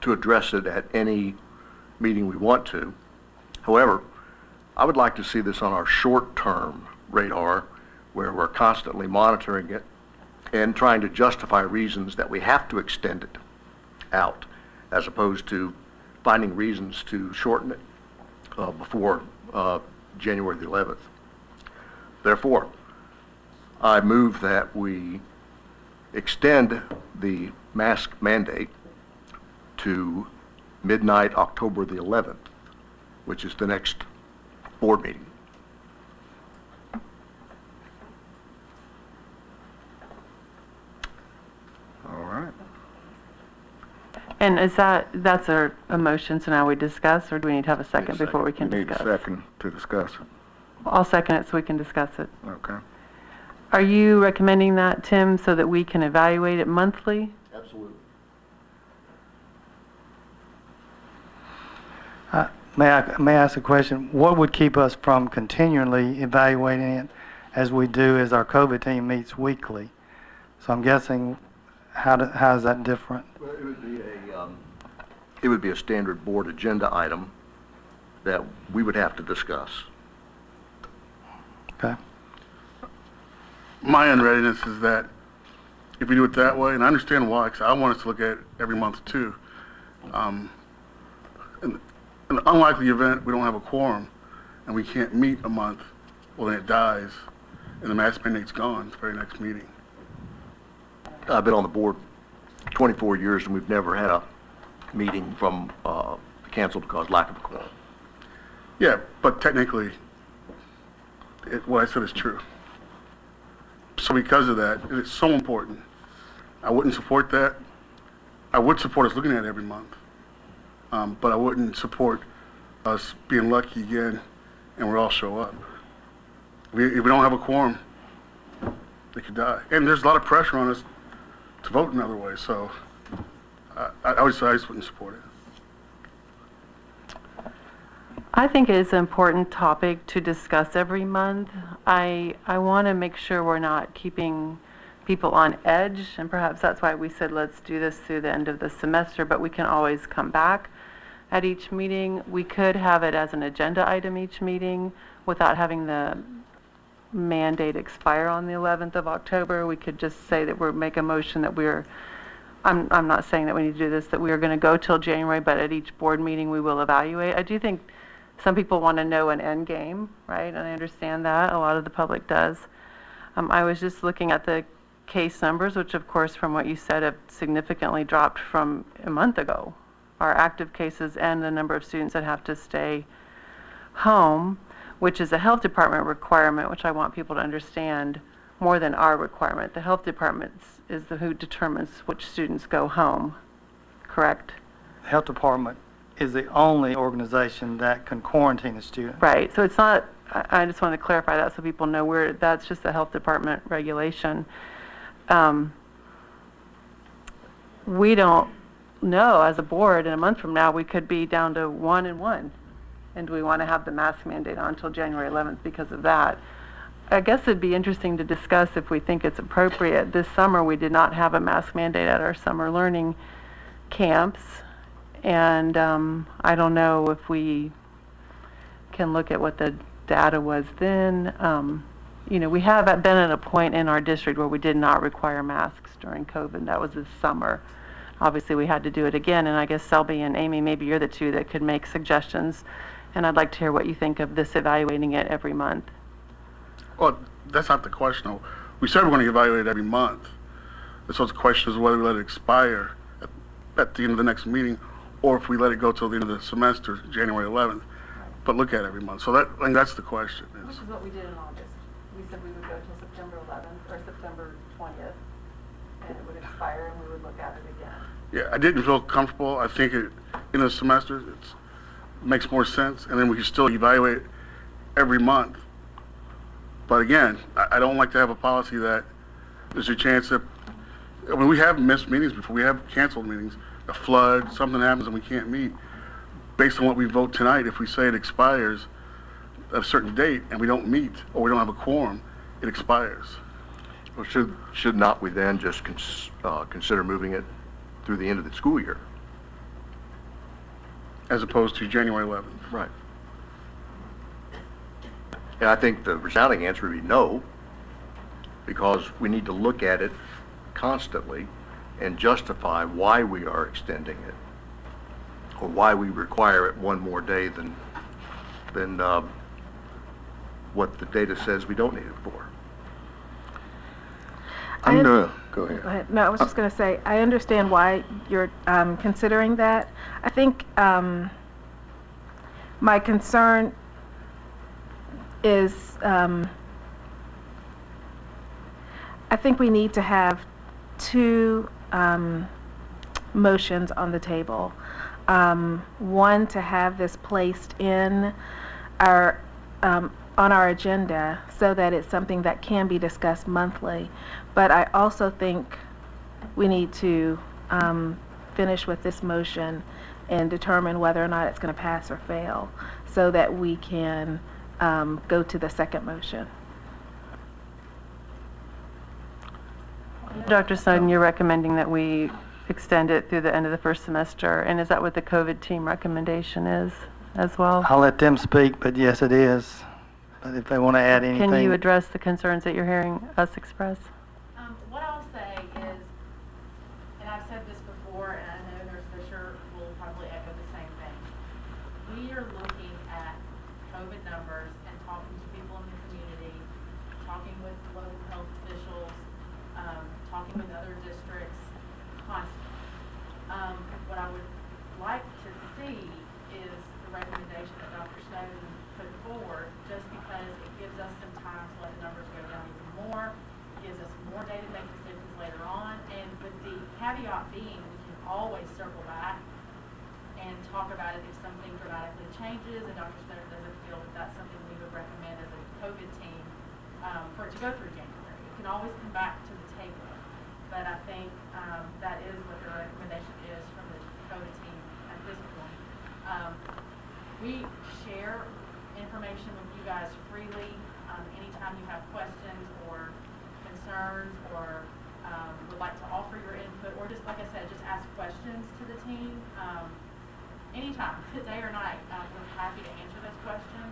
to address it at any meeting we want to. However, I would like to see this on our short-term radar, where we're constantly monitoring it and trying to justify reasons that we have to extend it out, as opposed to finding reasons to shorten it before January the 11th. Therefore, I move that we extend the mask mandate to midnight October the 11th, which is the next board meeting. All right. And is that's a motion, so now we discuss, or do we need to have a second before we can discuss? We need a second to discuss. I'll second it so we can discuss it. Okay. Are you recommending that, Tim, so that we can evaluate it monthly? Absolutely. May I ask a question? What would keep us from continually evaluating it as we do as our COVID team meets weekly? So I'm guessing, how is that different? Well, it would be a standard board agenda item that we would have to discuss. Okay. My unreadiness is that if we do it that way, and I understand why, because I want us to look at it every month too. In an unlikely event, we don't have a quorum and we can't meet a month, well then it dies. and the mask mandate's gone the very next meeting. I've been on the board 24 years, and we've never had a meeting from canceled because lack of a quorum. Yeah, but technically, what I said is true. So because of that, it's so important. I wouldn't support that. I would support us looking at it every month, but I wouldn't support us being lucky again and we all show up. If we don't have a quorum, they could die. And there's a lot of pressure on us to vote another way, so I just wouldn't support it. I think it is an important topic to discuss every month. I want to make sure we're not keeping people on edge, and perhaps that's why we said let's do this through the end of the semester, but we can always come back at each meeting. We could have it as an agenda item each meeting without having the mandate expire on the 11th of October. We could just say that we're make a motion that I'm not saying that we need to do this, that we are going to go till January, but at each board meeting we will evaluate. I do think some people want to know an end game, right? And I understand that. A lot of the public does. I was just looking at the case numbers, which of course from what you said have significantly dropped from a month ago. Our active cases and the number of students that have to stay home, which is a health department requirement, which I want people to understand more than our requirement. The health department is who determines which students go home, correct? The health department is the only organization that can quarantine a student. Right, so it's not, I just want to clarify that so people know that's just the health department regulation. We don't know as a board in a month from now we could be down to 1 and 1. And do we want to have the mask mandate on until January 11th because of that? I guess it'd be interesting to discuss if we think it's appropriate. This summer we did not have a mask mandate at our summer learning camps. And I don't know if we can look at what the data was then. You know, we have been at a point in our district where we did not require masks during COVID. That was this summer. Obviously, we had to do it again, and I guess Selby and Amy, maybe you're the two that could make suggestions. And I'd like to hear what you think of this, evaluating it every month. Well, that's not the question. We said we're going to evaluate it every month. So the question is whether we let it expire at the end of the next meeting, or if we let it go till the end of the semester, January 11th, but look at it every month. So I think that's the question. Which is what we did in August. We said we would go till September 11th or September 20th, and it would expire, and we would look at it again. Yeah, I didn't feel comfortable. I think in the semester it makes more sense, and then we can still evaluate it every month. But again, I don't like to have a policy that there's a chance that, I mean, we have missed meetings before. We have canceled meetings. A flood, something happens and we can't meet. Based on what we vote tonight, if we say it expires at a certain date and we don't meet or we don't have a quorum, it expires. Well, should not we then just consider moving it through the end of the school year? As opposed to January 11th. Right. And I think the resounding answer would be no, because we need to look at it constantly and justify why we are extending it, or why we require it one more day than what the data says we don't need it for. Go ahead. No, I was just going to say, I understand why you're considering that. I think my concern is I think we need to have two motions on the table. One, to have this placed in our on our agenda so that it's something that can be discussed monthly. But I also think we need to finish with this motion and determine whether or not it's going to pass or fail so that we can go to the second motion. Dr. Snowden, you're recommending that we extend it through the end of the first semester, and is that what the COVID team recommendation is as well? I'll let them speak, but yes, it is. But if they want to add anything. Can you address the concerns that you're hearing us express? What I'll say is, and I've said this before, and I know Nurse Fisher will probably echo the same thing. We are looking at COVID numbers and talking to people in the community, talking with would like to see is the recommendation that Dr. Snowden put forward, just because it gives us some time to let the numbers go down even more, gives us more data to make decisions later on, and with the caveat being we can always circle back and talk about it if something dramatically changes and Dr. Snowden doesn't feel that that's something we would recommend as a COVID team for it to go through January. It can always come back to the table, but I think that is what the recommendation is from the COVID team at this point. We share information with you guys freely. Anytime you have questions or concerns or would like to offer your input, or just, like I said, just ask questions to the team. Anytime, day or night, we're happy to answer those questions.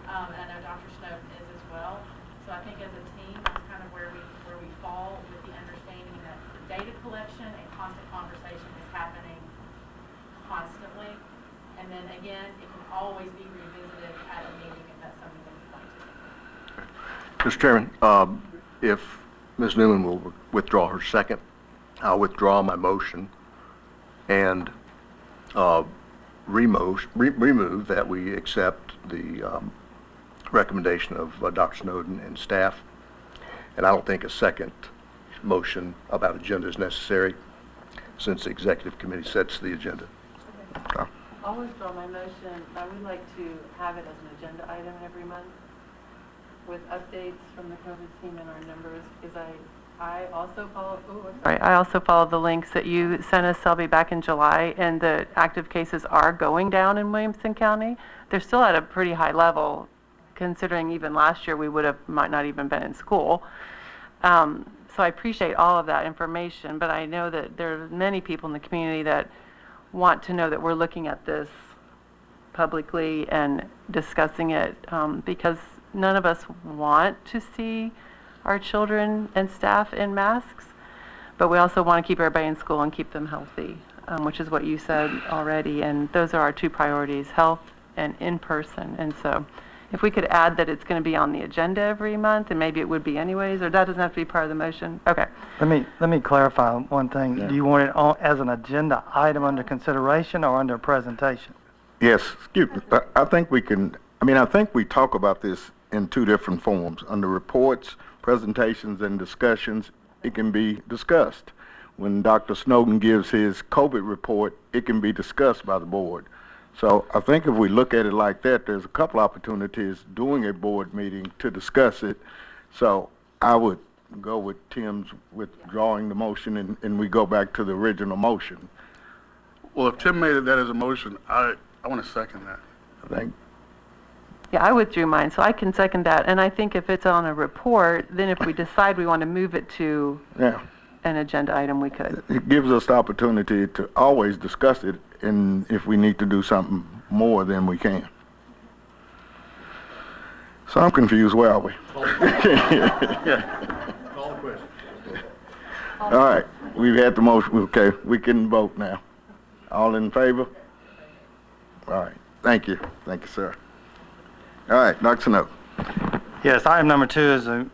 And I know Dr. Snowden is as well. So I think as a team, that's kind of where we fall, with the understanding that the data collection and constant conversation is happening constantly. And then again, it can always be revisited at a meeting if that's something that you'd like to do. Mr. Chairman, if Ms. Newman will withdraw her second, I'll withdraw my motion and remove that we accept the recommendation of Dr. Snowden and staff. And I don't think a second motion about agenda is necessary, since the executive committee sets the agenda. Okay. I'll withdraw my motion. I would like to have it as an agenda item every month with updates from the COVID team and our numbers, because I also follow, I also follow the links that you sent us, Selby, back in July, and the active cases are going down in Williamson County. They're still at a pretty high level, considering even last year we might not even been in school. So I appreciate all of that information, but I know that there are many people in the community that want to know that we're looking at this publicly and discussing it, because none of us want to see our children and staff in masks, but we also want to keep everybody in school and keep them healthy, which is what you said already, and those are our two priorities, health and in person. And so if we could add that it's going to be on the agenda every month, and maybe it would be anyways, or that doesn't have to be part of the motion. Okay. Let me clarify one thing. Yeah. Do you want it on as an agenda item under consideration or under presentation? Yes, excuse me. I think we can, I think we talk about this in two different forms. Under reports, presentations, and discussions, it can be discussed. When Dr. Snowden gives his COVID report, it can be discussed by the board. So I think if we look at it like that, there's a couple opportunities during a board meeting to discuss it. So I would go with Tim's withdrawing the motion, and we go back to the original motion. Well, if Tim made that as a motion, I want to second that. I think. Yeah, I withdrew mine, so I can second that. And I think if it's on a report, then if we decide we want to move it to an agenda item, we could. It gives us the opportunity to always discuss it, and if we need to do something more, then we can. So I'm confused. Where are we? Yeah. Call the question. All right, we've had the motion. Okay, we can vote now. All in favor? All right, thank you. Thank you, sir. All right, Dr. Snow. Yes, item number 2 is the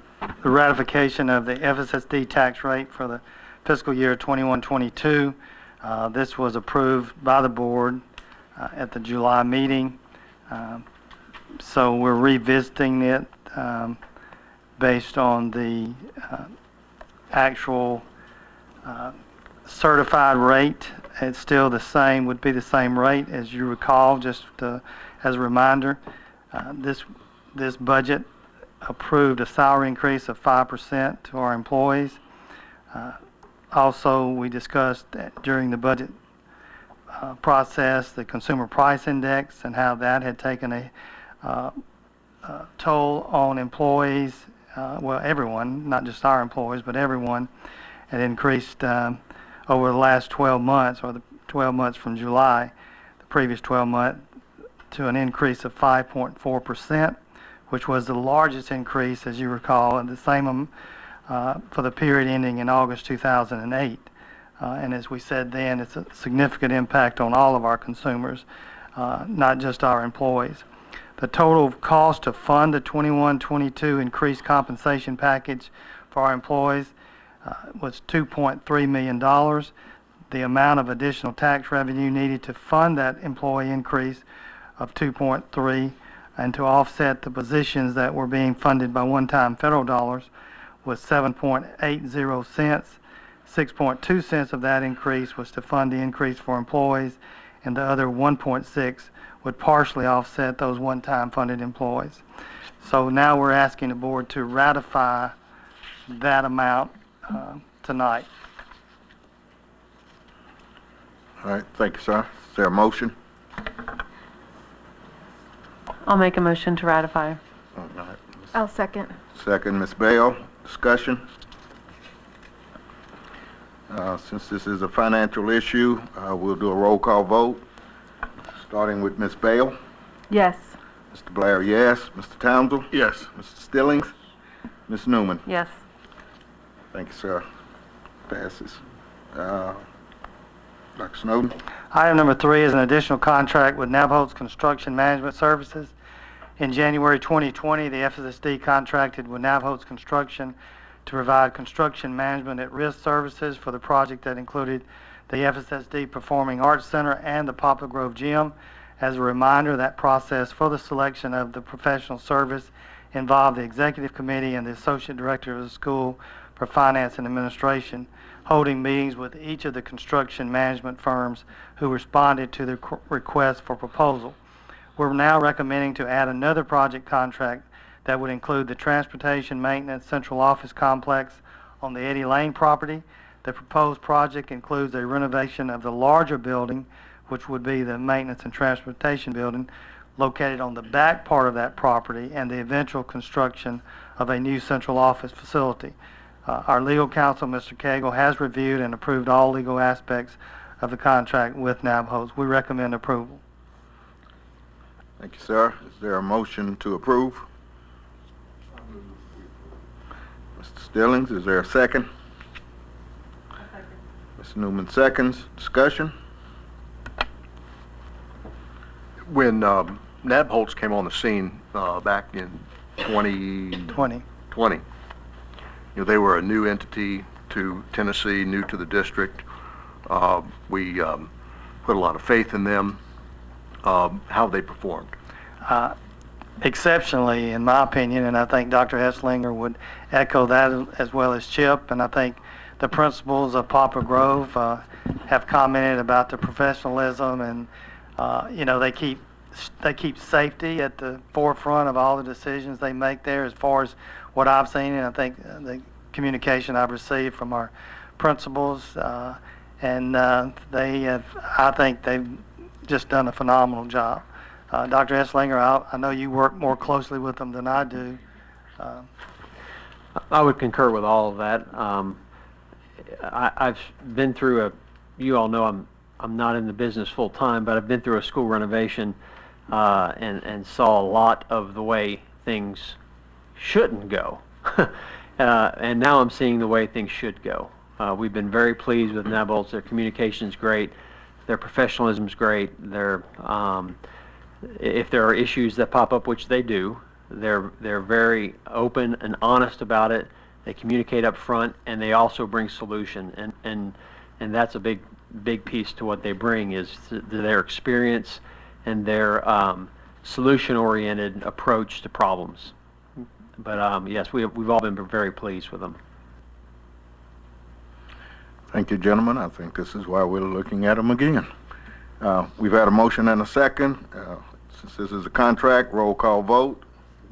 ratification of the FSSD tax rate for the fiscal year 21-22. This was approved by the board at the July meeting. So we're revisiting it based on the actual certified rate. It's still the same, would be the same rate as you recall, just as a reminder. This budget approved a salary increase of 5% to our employees. Also, we discussed during the budget process the consumer price index and how that had taken a toll on employees, well, everyone, not just our employees, but everyone. It increased over the last 12 months, or the 12 months from July, the previous 12 months, to an increase of 5.4%, which was the largest increase, as you recall, and the same for the period ending in August 2008. And as we said then, it's a significant impact on all of our consumers, not just our employees. The total cost to fund the 21-22 increased compensation package for our employees was $2.3 million. the amount of additional tax revenue needed to fund that employee increase of 2.3 and to offset the positions that were being funded by one-time federal dollars was 7.80 cents. 6.2 cents of that increase was to fund the increase for employees, and the other 1.6 would partially offset those one-time funded employees. So now we're asking the board to ratify that amount tonight. All right, thank you, sir. Is there a motion? I'll make a motion to ratify. All right. I'll second. Second, Ms. Bell. Discussion? Since this is a financial issue, we'll do a roll call vote, starting with Ms. Bell. Yes. Mr. Blair, yes. Mr. Townsend? Yes. Mr. Stillings? Ms. Newman? Yes. Thank you, sir. Passes. Dr. Snowden? Item number 3 is an additional contract with Navajo's Construction Management Services. In January 2020, the FSSD contracted with Navajo's Construction to provide construction management at risk services for the project that included the FSSD Performing Arts Center and the Poplar Grove Gym. As a reminder, that process for the selection of the professional service involved the executive committee and the associate director of the school for finance and administration, holding meetings with each of the construction management firms who responded to the request for proposal. We're now recommending to add another project contract that would include the transportation maintenance central office complex on the Eddie Lane property. The proposed project includes a renovation of the larger building, which would be the maintenance and transportation building, located on the back part of that property, and the eventual construction of a new central office facility. Our legal counsel, Mr. Cagle, has reviewed and approved all legal aspects of the contract with Navajo's. We recommend approval. Thank you, sir. Is there a motion to approve? Mr. Stillings, is there a second? Ms. Newman seconds. Discussion? When Nabholz came on the scene back in 2020, they were a new entity to Tennessee, new to the district. We put a lot of faith in them. How they performed? Exceptionally, in my opinion, and I think Dr. Hesslinger would echo that as well as Chip, and I think the principals of Poplar Grove have commented about the professionalism, and they keep safety at the forefront of all the decisions they make there, as far as what I've seen, and I think the communication I've received from our principals, and I think they've just done a phenomenal job. Dr. Hesslinger, I know you work more closely with them than I do. I would concur with all of that. I've been through you all know I'm not in the business full time, but I've been through a school renovation and saw a lot of the way things shouldn't go. And now I'm seeing the way things should go. We've been very pleased with Nabholz. Their communication's great. Their professionalism's great. If there are issues that pop up, which they do, they're very open and honest about it. They communicate up front, and they also bring solution. And that's a big piece to what they bring, is their experience and their solution-oriented approach to problems. But yes, we've all been very pleased with them. Thank you, gentlemen. I think this is why we're looking at them again. We've had a motion and a second. Since this is a contract, roll call vote.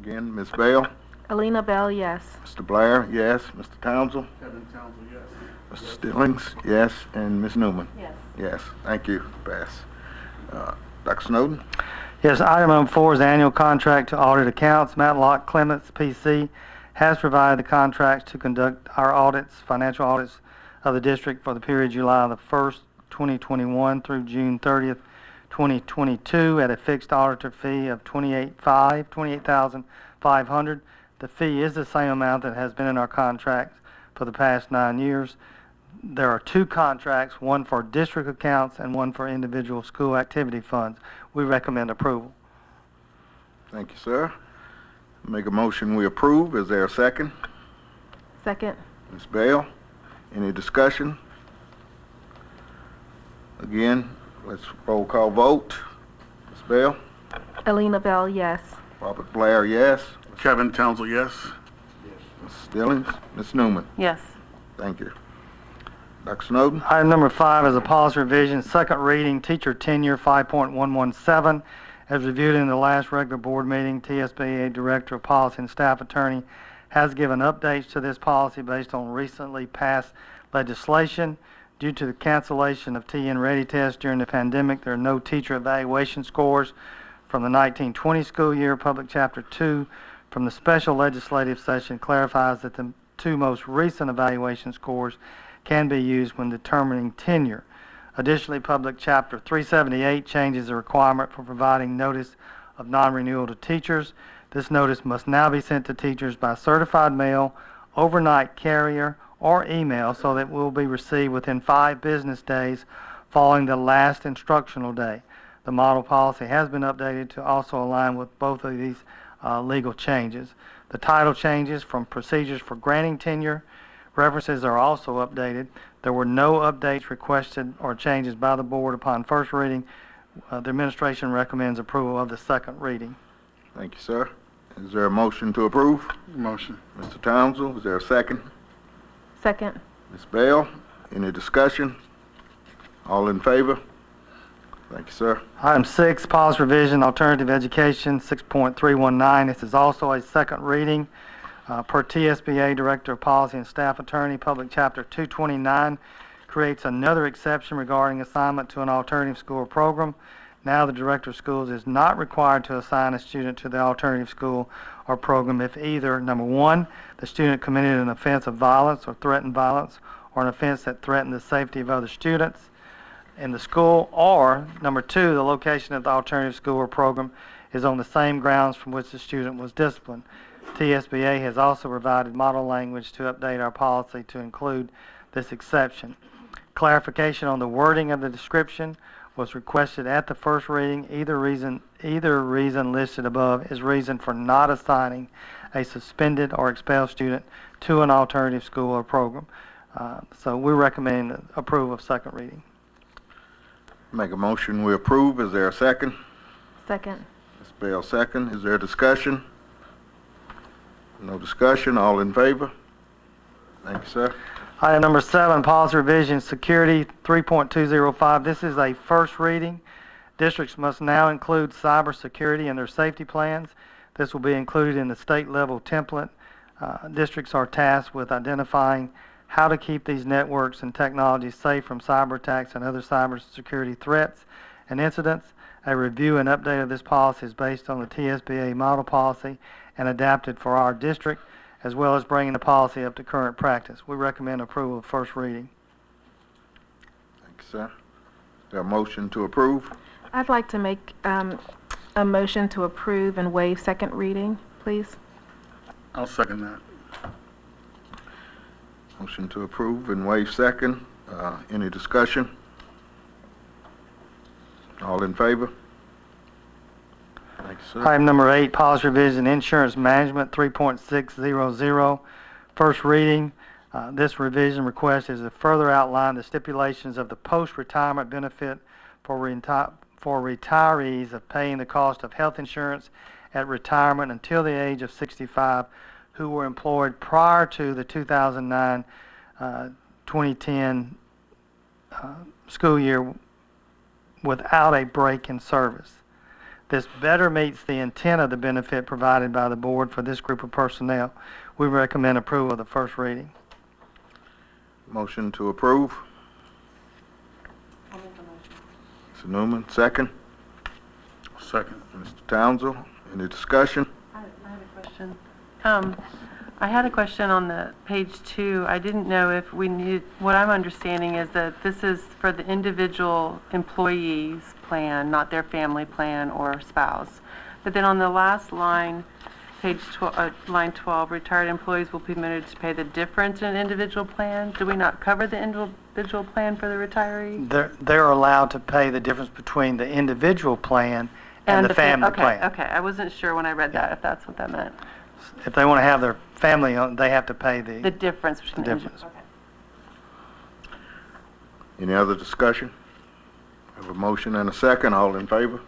Again, Ms. Bell. Alina Bell, yes. Mr. Blair, yes. Mr. Townsend. Kevin Townsend, yes. Mr. Stillings, yes. And Ms. Newman. Yes. Yes. Thank you. Pass. Dr. Snowden. Yes, item number 4 is annual contract to audit accounts. Matlock Clements, PC, has provided the contracts to conduct our audits, financial audits of the district for the period July the 1st, 2021 through June 30th, 2022 at a fixed auditor fee of $28,500. The fee is the same amount that has been in our contracts for the past 9 years. There are 2 contracts, one for district accounts and one for individual school activity funds. We recommend approval. Thank you, sir. Make a motion we approve. Is there a second? Second. Ms. Bell, any discussion? Again, let's roll call vote. Ms. Bell? Alina Bell, yes. Robert Blair, yes. Kevin Townsell, yes. Ms. Stillings? Ms. Newman? Yes. Thank you. Dr. Snowden? Item number 5 is a policy revision, second reading, teacher tenure 5.117. As reviewed in the last regular board meeting, TSBA Director of Policy and Staff Attorney has given updates to this policy based on recently passed legislation. Due to the cancellation of TN Ready tests during the pandemic, there are no teacher evaluation scores from the 1920 school year. Public Chapter 2 from the special legislative session clarifies that the 2 most recent evaluation scores can be used when determining tenure. Additionally, Public Chapter 378 changes the requirement for providing notice of non-renewal to teachers. This notice must now be sent to teachers by certified mail, overnight carrier, or email so that it will be received within 5 business days following the last instructional day. The model policy has been updated to also align with both of these legal changes. The title changes from procedures for granting tenure. References are also updated. There were no updates requested or changes by the board upon first reading. The administration recommends approval of the second reading. Thank you, sir. Is there a motion to approve? Motion. Mr. Townsell, is there a second? Second. Ms. Bell, any discussion? All in favor? Thank you, sir. Item 6, policy revision, alternative education, 6.319. This is also a second reading. Per TSBA Director of Policy and Staff Attorney, Public Chapter 229 creates another exception regarding assignment to an alternative school or program. Now the Director of Schools is not required to assign a student to the alternative school or program if either, number 1, the student committed an offense of violence or threatened violence, or an offense that threatened the safety of other students in the school, or number 2, the location of the alternative school or program is on the same grounds from which the student was disciplined. TSBA has also provided model language to update our policy to include this exception. Clarification on the wording of the description was requested at the first reading. Either reason listed above is reason for not assigning a suspended or expelled student to an alternative school or program. So we recommend approval of second reading. Make a motion, we approve. Is there a second? Second. Ms. Bell, second. Is there discussion? No discussion. All in favor? Thank you, sir. Item number 7, policy revision, security 3.205. This is a first reading. Districts must now include cybersecurity in their safety plans. This will be included in the state level template. Districts are tasked with identifying how to keep these networks and technologies safe from cyber attacks and other cybersecurity threats and incidents. A review and update of this policy is based on the TSBA model policy and adapted for our district, as well as bringing the policy up to current practice. We recommend approval of first reading. Thank you, sir. Is there a motion to approve? I'd like to make a motion to approve and waive second reading, please. I'll second that. Motion to approve and waive second. Any discussion? All in favor? Thank you, sir. Item number 8, policy revision, insurance management 3.600. First reading. This revision request is to further outline the stipulations of the post-retirement benefit for retirees of paying the cost of health insurance at retirement until the age of 65 who were employed prior to the 2009-2010 school year without a break in service. This better meets the intent of the benefit provided by the board for this group of personnel. We recommend approval of the first reading. Motion to approve. Mr. Newman, second. Second. Mr. Townsell, any discussion? I have a question. I had a question on the page 2. I didn't know if we need, what I'm understanding is that this is for the individual employee's plan, not their family plan or spouse. But then on the last line, page 12, line 12, retired employees will be permitted to pay the difference in an individual plan. Do we not cover the individual plan for the retiree? They're allowed to pay the difference between the individual plan and the family plan. Okay, I wasn't sure when I read that if that's what that meant. If they want to have their family on, they have to pay The difference between the difference. Okay. Any other discussion? Have a motion and a second. All in favor?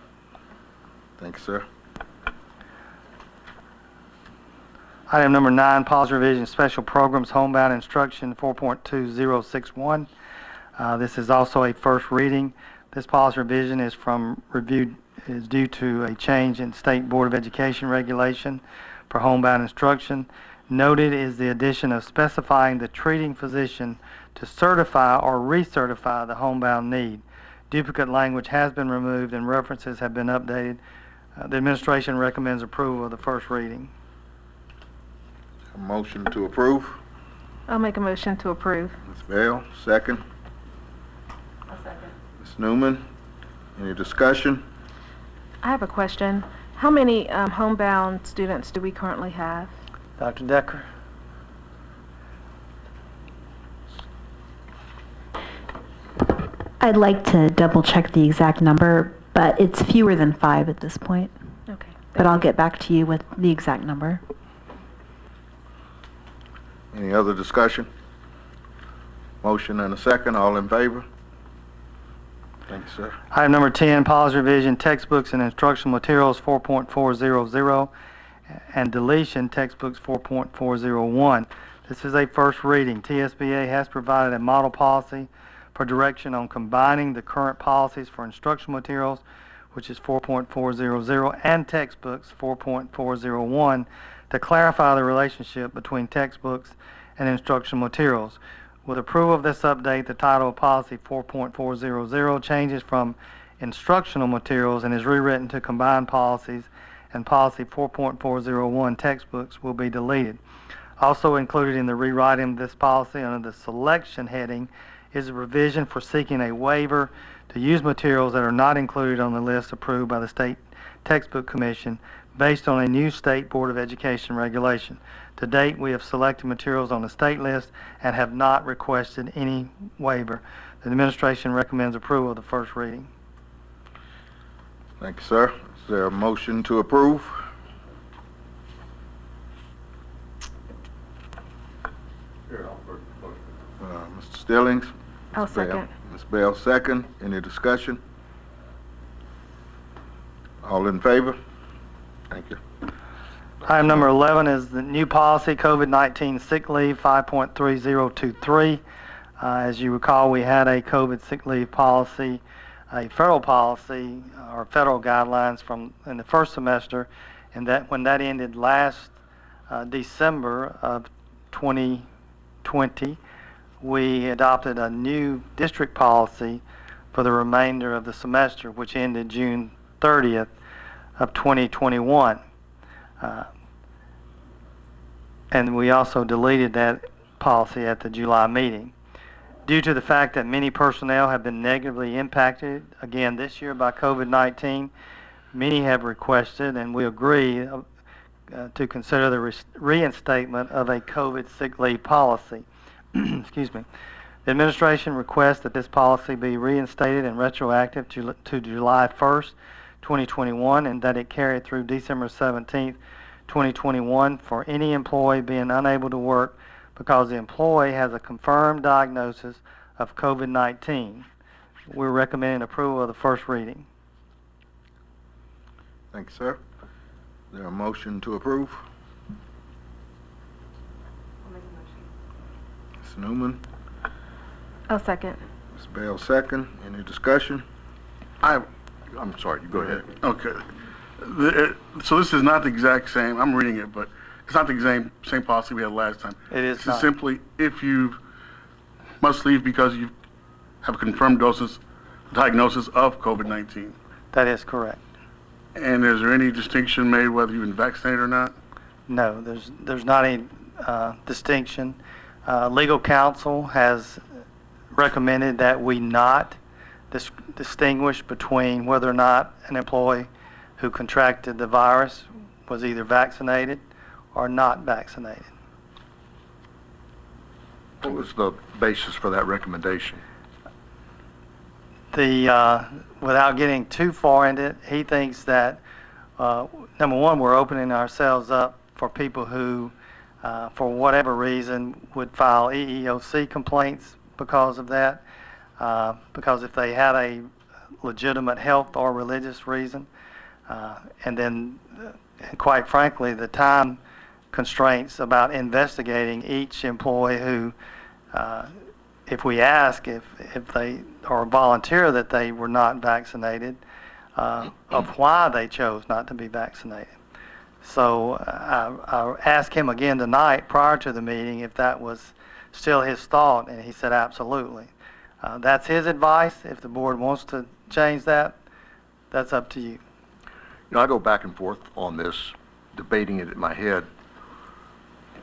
Thank you, sir. Item number 9, policy revision, special programs, homebound instruction 4.2061. This is also a first reading. This policy revision is due to a change in State Board of Education regulation for homebound instruction. Noted is the addition of specifying the treating physician to certify or recertify the homebound need. Duplicate language has been removed and references have been updated. The administration recommends approval of the first reading. A motion to approve. I'll make a motion to approve. Ms. Bell, second. A second. Ms. Newman, any discussion? I have a question. How many homebound students do we currently have? Dr. Decker? I'd like to double check the exact number, but it's fewer than 5 at this point. Okay. But I'll get back to you with the exact number. Any other discussion? Motion and a second. All in favor? Thank you, sir. Item number 10, policy revision, textbooks and instructional materials 4.400 and deletion textbooks 4.401. This is a first reading. TSBA has provided a model policy for direction on combining the current policies for instructional materials, which is 4.400, and textbooks 4.401 to clarify the relationship between textbooks and instructional materials. With approval of this update, the title of policy 4.400 changes from instructional materials and is rewritten to combined policies, and policy 4.401 textbooks will be deleted. Also included in the rewriting of this policy under the selection heading is a provision for seeking a waiver to use materials that are not included on the list approved by the State Textbook Commission based on a new State Board of Education regulation. To date, we have selected materials on the state list and have not requested any waiver. The administration recommends approval of the first reading. Thank you, sir. Is there a motion to approve? Mr. Stillings? I'll Ms. Bell. second. Ms. Bell, second. Any discussion? All in favor? Thank you. Item number 11 is the new policy, COVID-19 sick leave 5.3023. As you recall, we had a COVID sick leave policy, a federal policy, or federal guidelines in the first semester, and that when that ended last December of 2020, we adopted a new district policy for the remainder of the semester, which ended June 30th of 2021. And we also deleted that policy at the July meeting. Due to the fact that many personnel have been negatively impacted again this year by COVID-19, many have requested, and we agree, to consider the reinstatement of a COVID sick leave policy. Excuse me. The administration requests that this policy be reinstated and retroactive to July 1st, 2021, and that it carry through December 17th, 2021 for any employee being unable to work because the employee has a confirmed diagnosis of COVID-19. We're recommending approval of the first reading. Thank you, sir. Is there a motion to approve? Ms. Newman? I'll second. Ms. Bell, second. Any discussion? I'm sorry, you go ahead. Okay. So this is not the exact same, I'm reading it, but it's not the same policy we had last time. It is This not. is simply if you must leave because you have a confirmed diagnosis of COVID-19. That is correct. And is there any distinction made whether you've been vaccinated or not? No, there's not any distinction. Legal counsel has recommended that we not distinguish between whether or not an employee who contracted the virus was either vaccinated or not vaccinated. What was the basis for that recommendation? Without getting too far into it, he thinks that, number one, we're opening ourselves up for people who, for whatever reason, would file EEOC complaints because of that. Because if they had a legitimate health or religious reason. And then, quite frankly, the time constraints about investigating each employee who, if we ask if they or volunteer that they were not vaccinated, of why they chose not to be vaccinated. So I asked him again tonight prior to the meeting if that was still his thought, and he said absolutely. That's his advice. If the board wants to change that, that's up to you. You know, I go back and forth on this, debating it in my head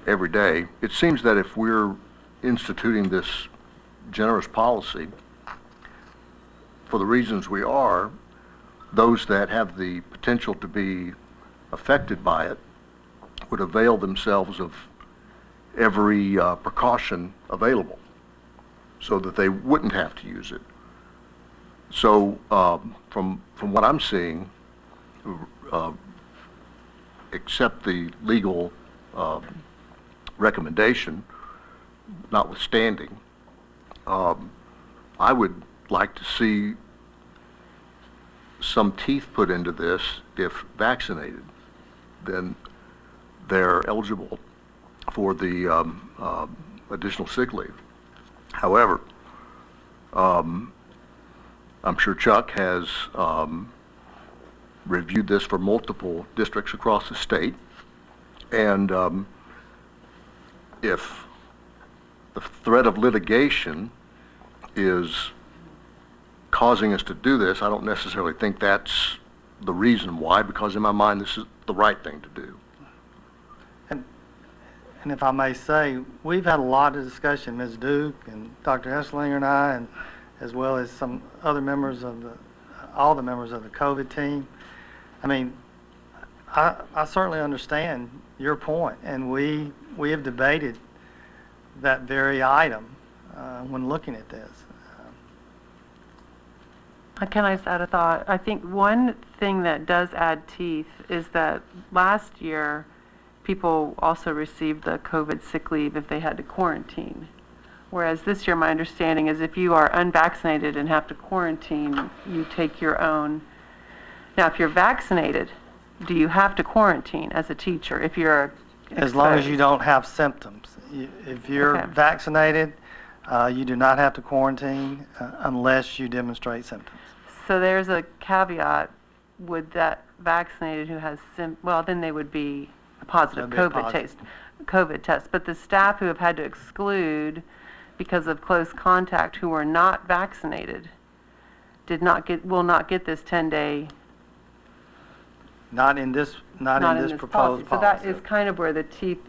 every day. It seems that if we're instituting this generous policy, for the reasons we are, those that have the potential to be affected by it would avail themselves of every precaution available so that they wouldn't have to use it. So from what I'm seeing, except the legal recommendation notwithstanding, I would like to see some teeth put into this. If vaccinated, then they're eligible for the additional sick leave. However, I'm sure Chuck has reviewed this for multiple districts across the state, and if the threat of litigation is causing us to do this, I don't necessarily think that's the reason why, because in my mind this is the right thing to do. And if I may say, we've had a lot of discussion, Ms. Duke and Dr. Hesslinger and I, and as well as some other members of all the members of the COVID team. I mean, I certainly understand your point, and we have debated that very item when looking at this. Can I just add a thought? I think one thing that does add teeth is that last year, people also received the COVID sick leave if they had to quarantine. Whereas this year, my understanding is if you are unvaccinated and have to quarantine, you take your own. Now, if you're vaccinated, do you have to quarantine as a teacher if you're exposed? As long as you don't have symptoms. If you're Okay. vaccinated, you do not have to quarantine unless you demonstrate symptoms. So there's a caveat. Would that vaccinated who has well, then they would be a positive COVID test. But the staff who have had to exclude because of close contact who are not vaccinated will not get this 10-day. Not in this proposed policy. So that is kind of where the teeth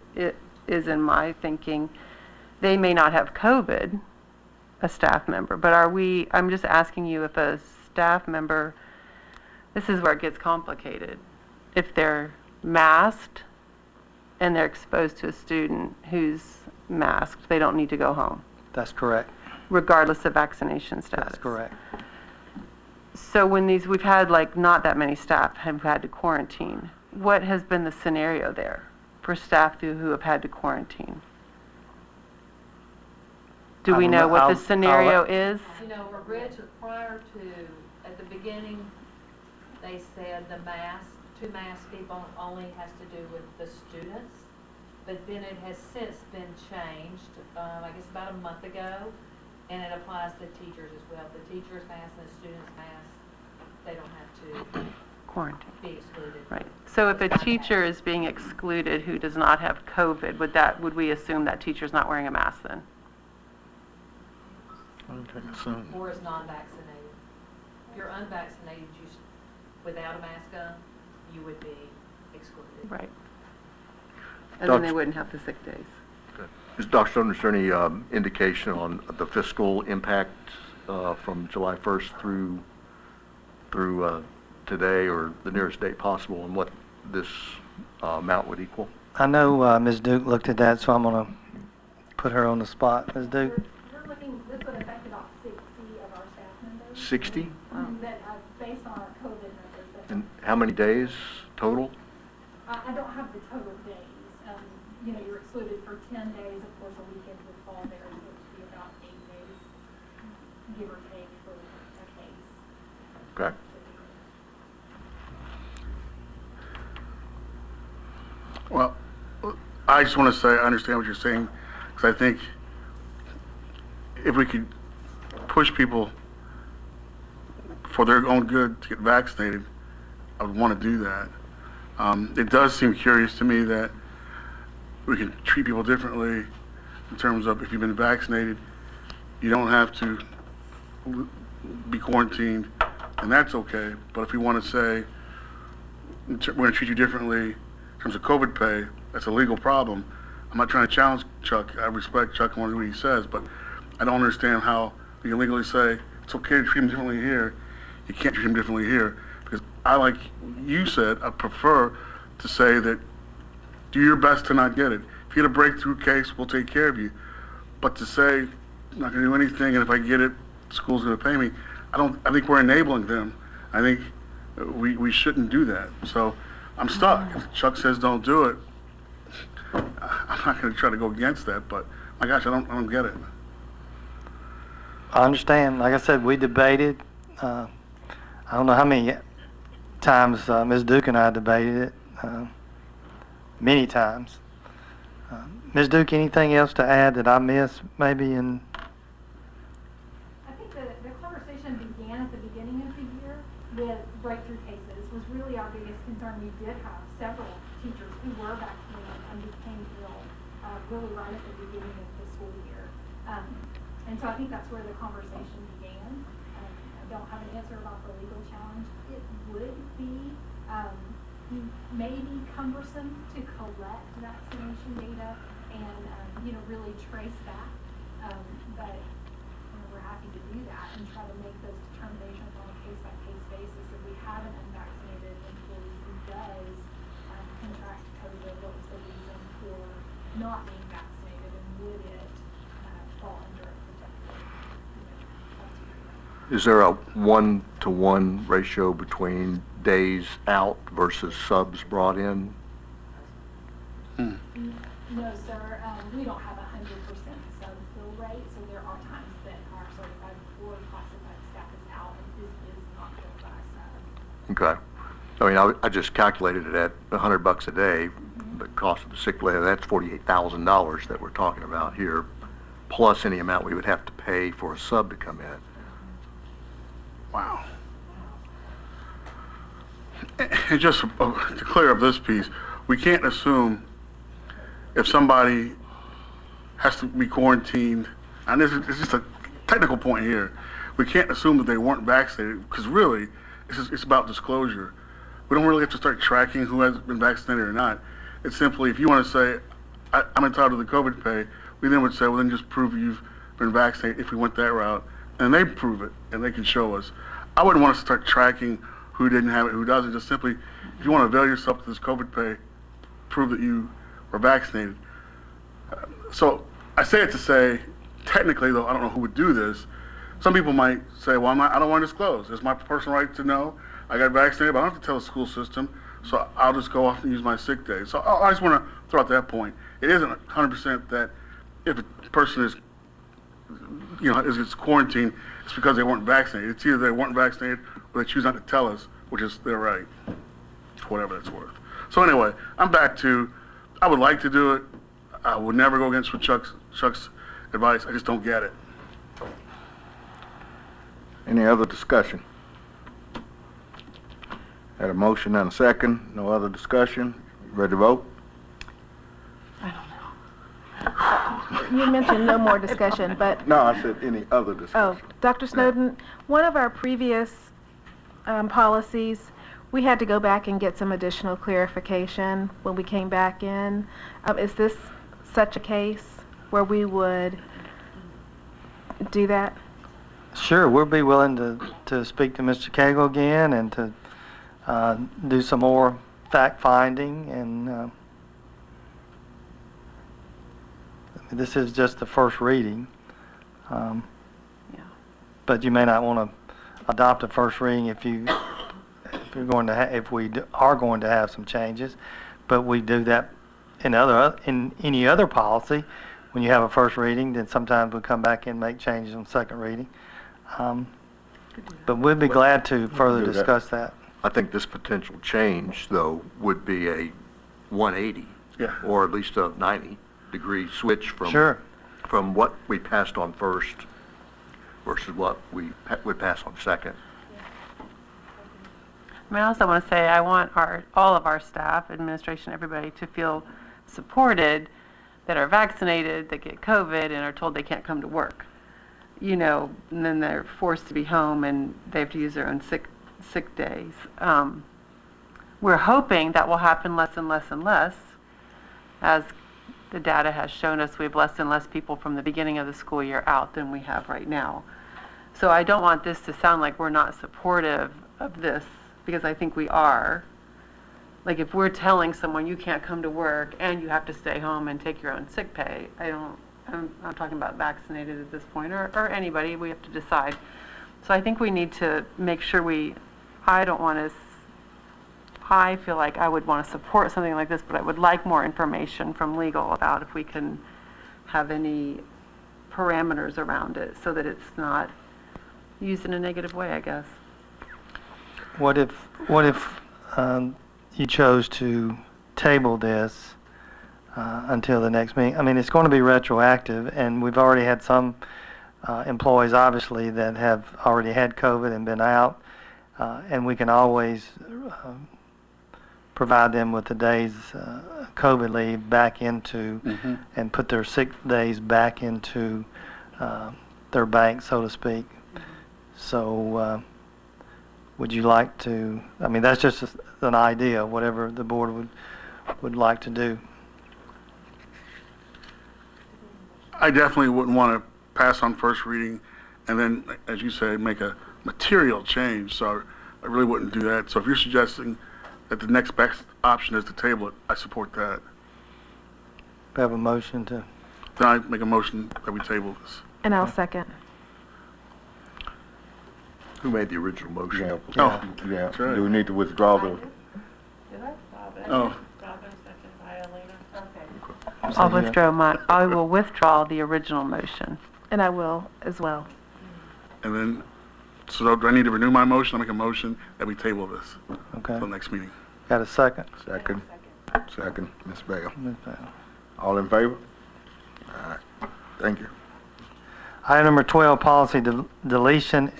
is in my thinking. They may not have COVID, a staff member, but I'm just asking you if a staff member, this is where it gets complicated. If they're masked and they're exposed to a student who's masked, they don't need to go home. That's correct. Regardless of vaccination status. That's correct. So when we've had like not that many staff have had to quarantine, what has been the scenario there for staff who have had to quarantine? Do we know what the scenario is? You know, prior to, at the beginning, they said the two mask people only has to do with the students, but then it has since been changed, I guess about a month ago, and it applies to teachers as well. The teachers' mask and the students' mask, they don't have to quarantine. Be excluded. Right. So if a teacher is being excluded who does not have COVID, would we assume that teacher's not wearing a mask then? Or is non-vaccinated. If you're unvaccinated, without a mask on, you would be excluded. Right. And then they wouldn't have the sick days. Okay. Is Dr. Stone, is there any indication on the fiscal impact from July 1st through today or the nearest date possible, and what this amount would equal? I know Ms. Duke looked at that, so I'm going to put her on the spot. Ms. Duke? We're looking, this would affect about 60 of our staff members. 60? Based on our COVID numbers. And how many days total? I don't have the total days. You know, you're excluded for 10 days. Of course, a weekend would fall there, so it would be about 8 days, give or take, for a case. Okay. Well, I just want to say I understand what you're saying, because I think if we could push people for their own good to get vaccinated, I would want to do that. It does seem curious to me that we can treat people differently in terms of if you've been vaccinated, you don't have to be quarantined, and that's okay. But if we want to say we're going to treat you differently in terms of COVID pay, that's a legal problem. I'm not trying to challenge Chuck. I respect Chuck and what he says, but I don't understand how you can legally say it's okay to treat him differently here. You can't treat him differently here, because I, like you said, I prefer to say that do your best to not get it. If you get a breakthrough case, we'll take care of you. But to say I'm not going to do anything, and if I get it, the school's going to pay me, I think we're enabling them. I think we shouldn't do that. So I'm stuck. If Chuck says don't do it, I'm not going to try to go against that, but my gosh, I don't get it. I understand. Like I said, we debated. I don't know how many times Ms. Duke and I debated it. Many times. Ms. Duke, anything else to add that I missed maybe in? I think the conversation began at the beginning of the year with breakthrough cases was really our biggest concern. We did have several teachers who were vaccinated and became ill really right at the beginning of the school year. And so I think that's where the conversation began. I don't have an answer about the legal challenge. It would be maybe cumbersome to collect vaccination data and really trace back. But we're happy to do that and try to make those determinations on a case-by-case basis. If we have an unvaccinated employee who does contract COVID, what was the reason for not being vaccinated, and would it fall under a protected criteria? Is there a 1-to-1 ratio between days out versus subs brought in? No, sir. We don't have 100% sub-fill rate, so there are times that our certified or classified staff is out and is not filled by a sub. Okay. I mean, I just calculated it at $100 a day. The cost of the sick leave, that's $48,000 that we're talking about here, plus any amount we would have to pay for a sub to come in. Wow. And just to clear up this piece, we can't assume if somebody has to be quarantined, and this is just a technical point here, we can't assume that they weren't vaccinated, because really, it's about disclosure. We don't really have to start tracking who has been vaccinated or not. It's simply, if you want to say, I'm entitled to the COVID pay, we then would say, well, then just prove you've been vaccinated if we went that route, and they prove it, and they can show us. I wouldn't want to start tracking who didn't have it, who doesn't. Just simply, if you want to avail yourself to this COVID pay, prove that you were vaccinated. So I say it to say, technically, though, I don't know who would do this. Some people might say, well, I don't want to disclose. It's my personal right to know. I got vaccinated, but I don't have to tell the school system, so I'll just go off and use my sick day. So I just want to throw out that point. It isn't 100% that if a person is, is quarantined, it's because they weren't vaccinated. It's either they weren't vaccinated or they choose not to tell us, which is their right, whatever that's worth. So anyway, I'm back to, I would like to do it. I would never go against what Chuck's advice. I just don't get it. Any other discussion? Had a motion and a second. No other discussion. Ready to vote? You mentioned no more discussion, but No, I said any other discussion. Dr. Snowden, one of our previous policies, we had to go back and get some additional clarification when we came back in. Is this such a case where we would do that? Sure, we'll be willing to speak to Mr. Cagle again and to do some more fact-finding, and this is just the first reading. But you may not want to adopt a first reading if we are going to have some changes. But we do that in any other policy. When you have a first reading, then sometimes we come back and make changes on second reading. But we'd be glad to further do that. discuss that. I think this potential change, though, would be a 180. Yeah. Or at least a 90-degree switch Sure. from what we passed on first versus what we would pass on second. I mean, I also want to say I want all of our staff, administration, everybody to feel supported that are vaccinated, that get COVID, and are told they can't come to work. You know, and then they're forced to be home and they have to use their own sick days. We're hoping that will happen less and less and less. As the data has shown us, we have less and less people from the beginning of the school year out than we have right now. So I don't want this to sound like we're not supportive of this, because I think we are. Like if we're telling someone you can't come to work and you have to stay home and take your own sick pay, I'm talking about vaccinated at this point, or anybody, we have to decide. So I think we need to make sure I feel like I would want to support something like this, but I would like more information from legal about if we can have any parameters around it so that it's not used in a negative way, I guess. What if you chose to table this until the next meeting? I mean, it's going to be retroactive, and we've already had some employees, obviously, that have already had COVID and been out, and we can always provide them with the days COVID leave back into, and put their sick days back into their bank, so to speak. So would you like to, I mean, that's just an idea, whatever the board would like to do. I definitely wouldn't want to pass on first reading and then, as you say, make a material change. So I really wouldn't do that. So if you're suggesting that the next best option is to table it, I support that. We have a motion to. Then I make a motion that we table this. And I'll second. Who made the original motion? Yeah. Oh. Yeah. That's right. Do we need to withdraw the? Did I? Robin. Oh. Robin, second by Elena. Okay. I will withdraw the original motion. And I will as well. And then, so do I need to renew my motion? I'll make a motion that we table this Okay. until next meeting. Got a second? Second, Ms. Bell. Ms. Bell. All in favor? All right. Thank you. Item number 12, policy deletion,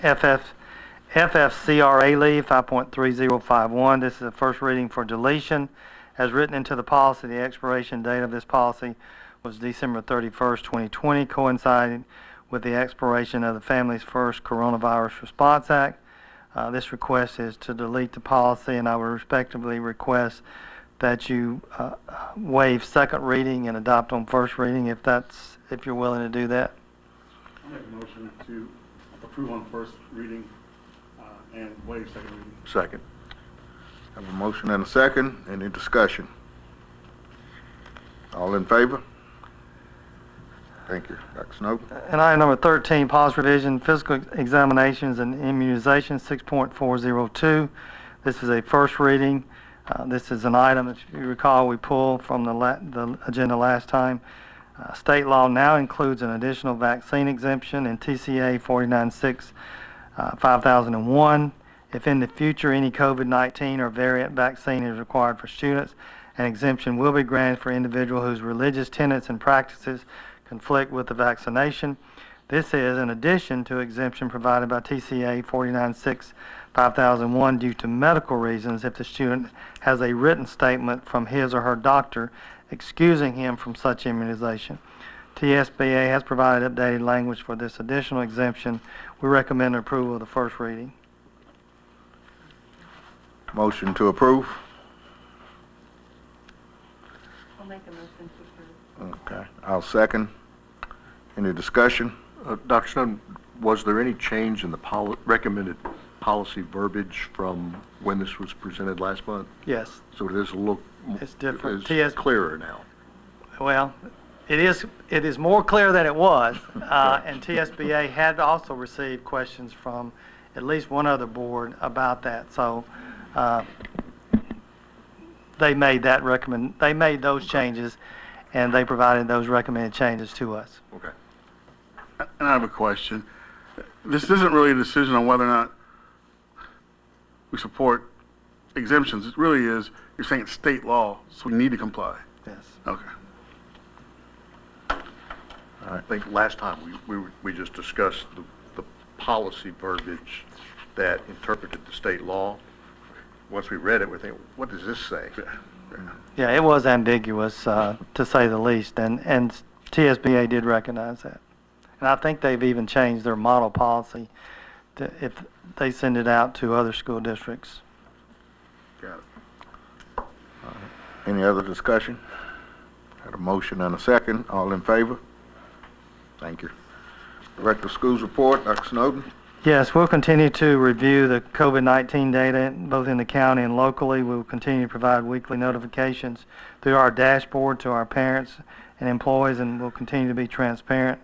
FFCRA leave, 5.3051. This is the first reading for deletion. As written into the policy, the expiration date of this policy was December 31st, 2020, coinciding with the expiration of the Families First Coronavirus Response Act. This request is to delete the policy, and I would respectively request that you waive second reading and adopt on first reading if you're willing to do that. I'll make a motion to approve on first reading and waive second reading. Second. Have a motion and a second. Any discussion? All in favor? Thank you. Dr. Snow. And item number 13, policy revision, physical examinations and immunization, 6.402. This is a first reading. This is an item, if you recall, we pulled from the agenda last time. State law now includes an additional vaccine exemption in TCA 496-5001. If in the future any COVID-19 or variant vaccine is required for students, an exemption will be granted for individuals whose religious tenets and practices conflict with the vaccination. This is in addition to exemption provided by TCA 496-5001 due to medical reasons if the student has a written statement from his or her doctor excusing him from such immunization. TSBA has provided updated language for this additional exemption. We recommend approval of the first reading. Motion to approve. I'll make a motion to approve. Okay. I'll second. Any discussion? Dr. Snow, was there any change in the recommended policy verbiage from when this was presented last month? Yes. So it is a little It's different. It's clearer now. Well, it is more clear than it was, and TSBA had also received questions from at least one other board about that. So they made those changes, and they provided those recommended changes to us. Okay. And I have a question. this isn't really a decision on whether or not we support exemptions. It really is, you're saying it's state law, so we need to comply. Yes. Okay. I think last time we just discussed the policy verbiage that interpreted the state law. Once we read it, we think, what does this say? Yeah, it was ambiguous, to say the least, and TSBA did recognize that. And I think they've even changed their model policy to, if they send it out to other school districts. Got it. Any other discussion? Had a motion and a second. All in favor? Thank you. Director of Schools report, Dr. Snowden. Yes, we'll continue to review the COVID-19 data both in the county and locally. We will continue to provide weekly notifications through our dashboard to our parents and employees, and we'll continue to be transparent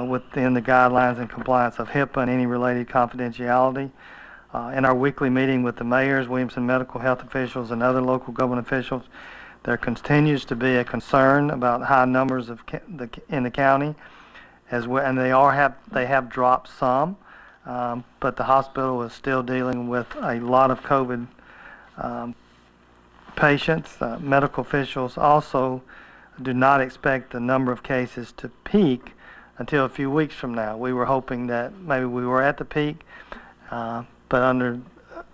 within the guidelines and compliance of HIPAA and any related confidentiality. In our weekly meeting with the mayors, Williamson medical health officials, and other local government officials, there continues to be a concern about high numbers of in the county, as well, and they have dropped some. But the hospital is still dealing with a lot of COVID patients. Medical officials also do not expect the number of cases to peak until a few weeks from now. We were hoping that maybe we were at the peak, but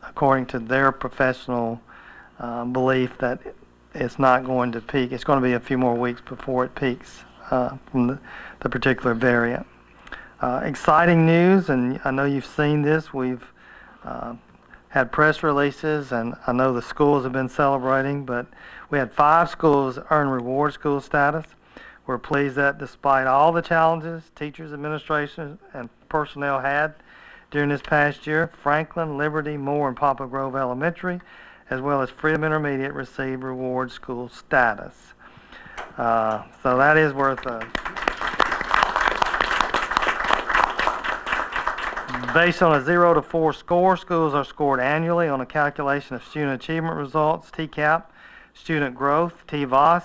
according to their professional belief, that it's not going to peak. It's going to be a few more weeks before it peaks from the particular variant. Exciting news, and I know you've seen this. We've had press releases, and I know the schools have been celebrating, but we had 5 schools earn reward school status. We're pleased that despite all the challenges teachers, administration, and personnel had during this past year, Franklin, Liberty, Moore, and Poplar Grove Elementary, as well as Freedom Intermediate, received reward school status. So that is worth based on a 0 to 4 score. Schools are scored annually on a calculation of student achievement results, TCAP, student growth, TVOS,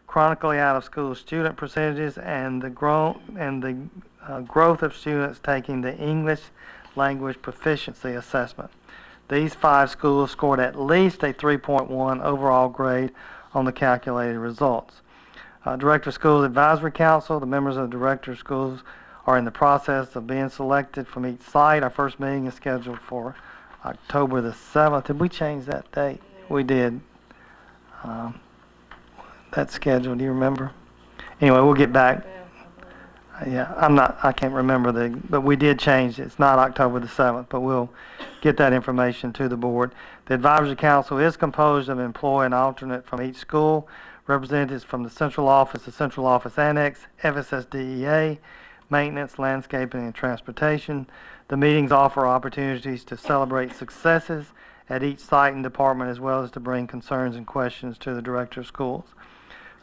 chronically out of school student percentages, and the growth of students taking the English language proficiency assessment. These 5 schools scored at least a 3.1 overall grade on the calculated results. Director of Schools Advisory Council, the members of the Director of Schools are in the process of being selected from each site. Our first meeting is scheduled for October the 7th. Did we change that date? We did. That schedule, do you remember? Anyway, we'll get back. Yeah, I can't remember but we did change it. It's not October the 7th, but we'll get that information to the board. The Advisory Council is composed of employee and alternate from each school, representatives from the Central Office, the Central Office Annex, FSSDEA, Maintenance, Landscaping, and Transportation. The meetings offer opportunities to celebrate successes at each site and department, as well as to bring concerns and questions to the Director of Schools.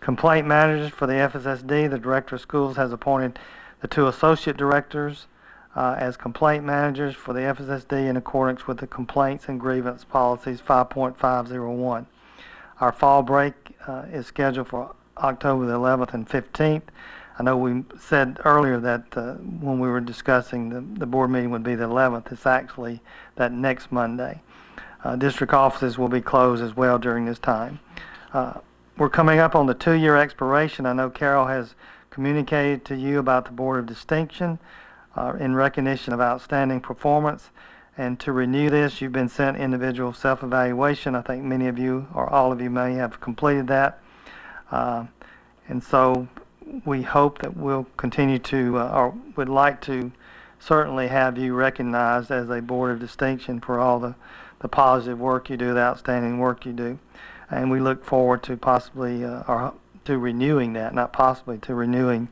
Complaint managers for the FSSD, the Director of Schools has appointed the 2 associate directors as complaint managers for the FSSD in accordance with the Complaints and Grievance Policies 5.501. Our fall break is scheduled for October the 11th and 15th. I know we said earlier that when we were discussing the board meeting would be the 11th. It's actually that next Monday. District offices will be closed as well during this time. We're coming up on the 2-year expiration. I know Carol has communicated to you about the Board of Distinction in recognition of outstanding performance. And to renew this, you've been sent individual self-evaluation. I think many of you or all of you may have completed that. And so we hope that we'll continue to, or would like to certainly have you recognized as a Board of Distinction for all the positive work you do, the outstanding work you do. And we look forward to possibly, or to renewing that, not possibly, to renewing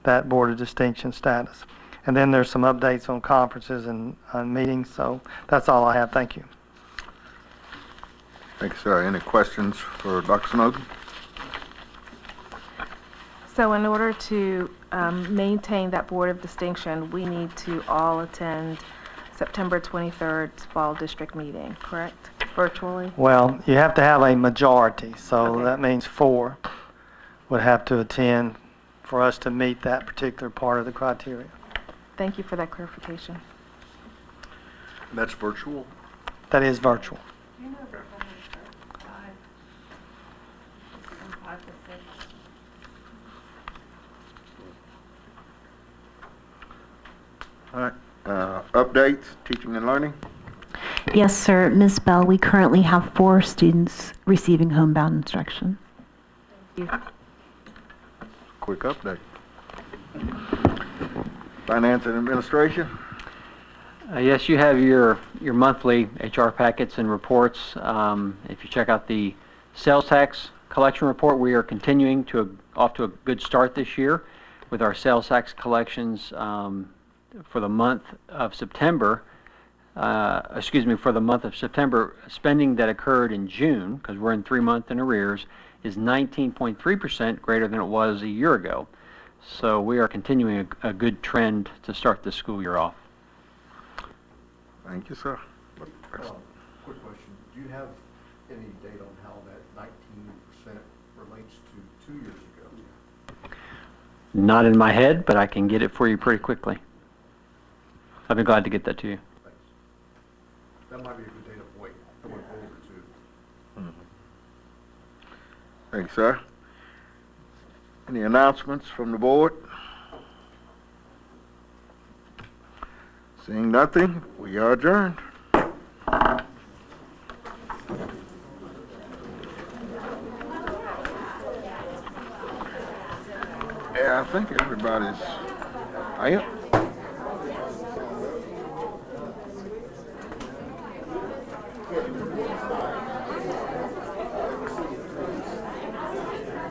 that Board of Distinction status. And then there's some updates on conferences and on meetings. So that's all I have. Thank you. Thank you, sir. Any questions for Dr. Snowden? So in order to maintain that Board of Distinction, we need to all attend September 23rd's fall district meeting, correct? Virtually? Well, you have to have a majority, so that means 4 would have to attend for us to meet that particular part of the criteria. Thank you for that clarification. That's virtual? That is virtual. All right, updates, teaching and learning? Yes, sir. Ms. Bell, we currently have 4 students receiving homebound instruction. Quick update. Finance and administration? Yes, you have your monthly HR packets and reports. If you check out the sales tax collection report, we are continuing off to a good start this year with our sales tax collections for the month of September. For the month of September, spending that occurred in June, because we're in 3-month in arrears, is 19.3% greater than it was a year ago. So we are continuing a good trend to start the school year off. Thank you, sir. Quick question. Do you have any data on how that 19% relates to 2 years ago? Not in my head, but I can get it for you pretty quickly. I'll be glad to get that to you. Thanks. That might be a good data point going forward, too. Thanks, sir. Any announcements from the board? Seeing nothing, we are adjourned. Yeah, I think everybody's,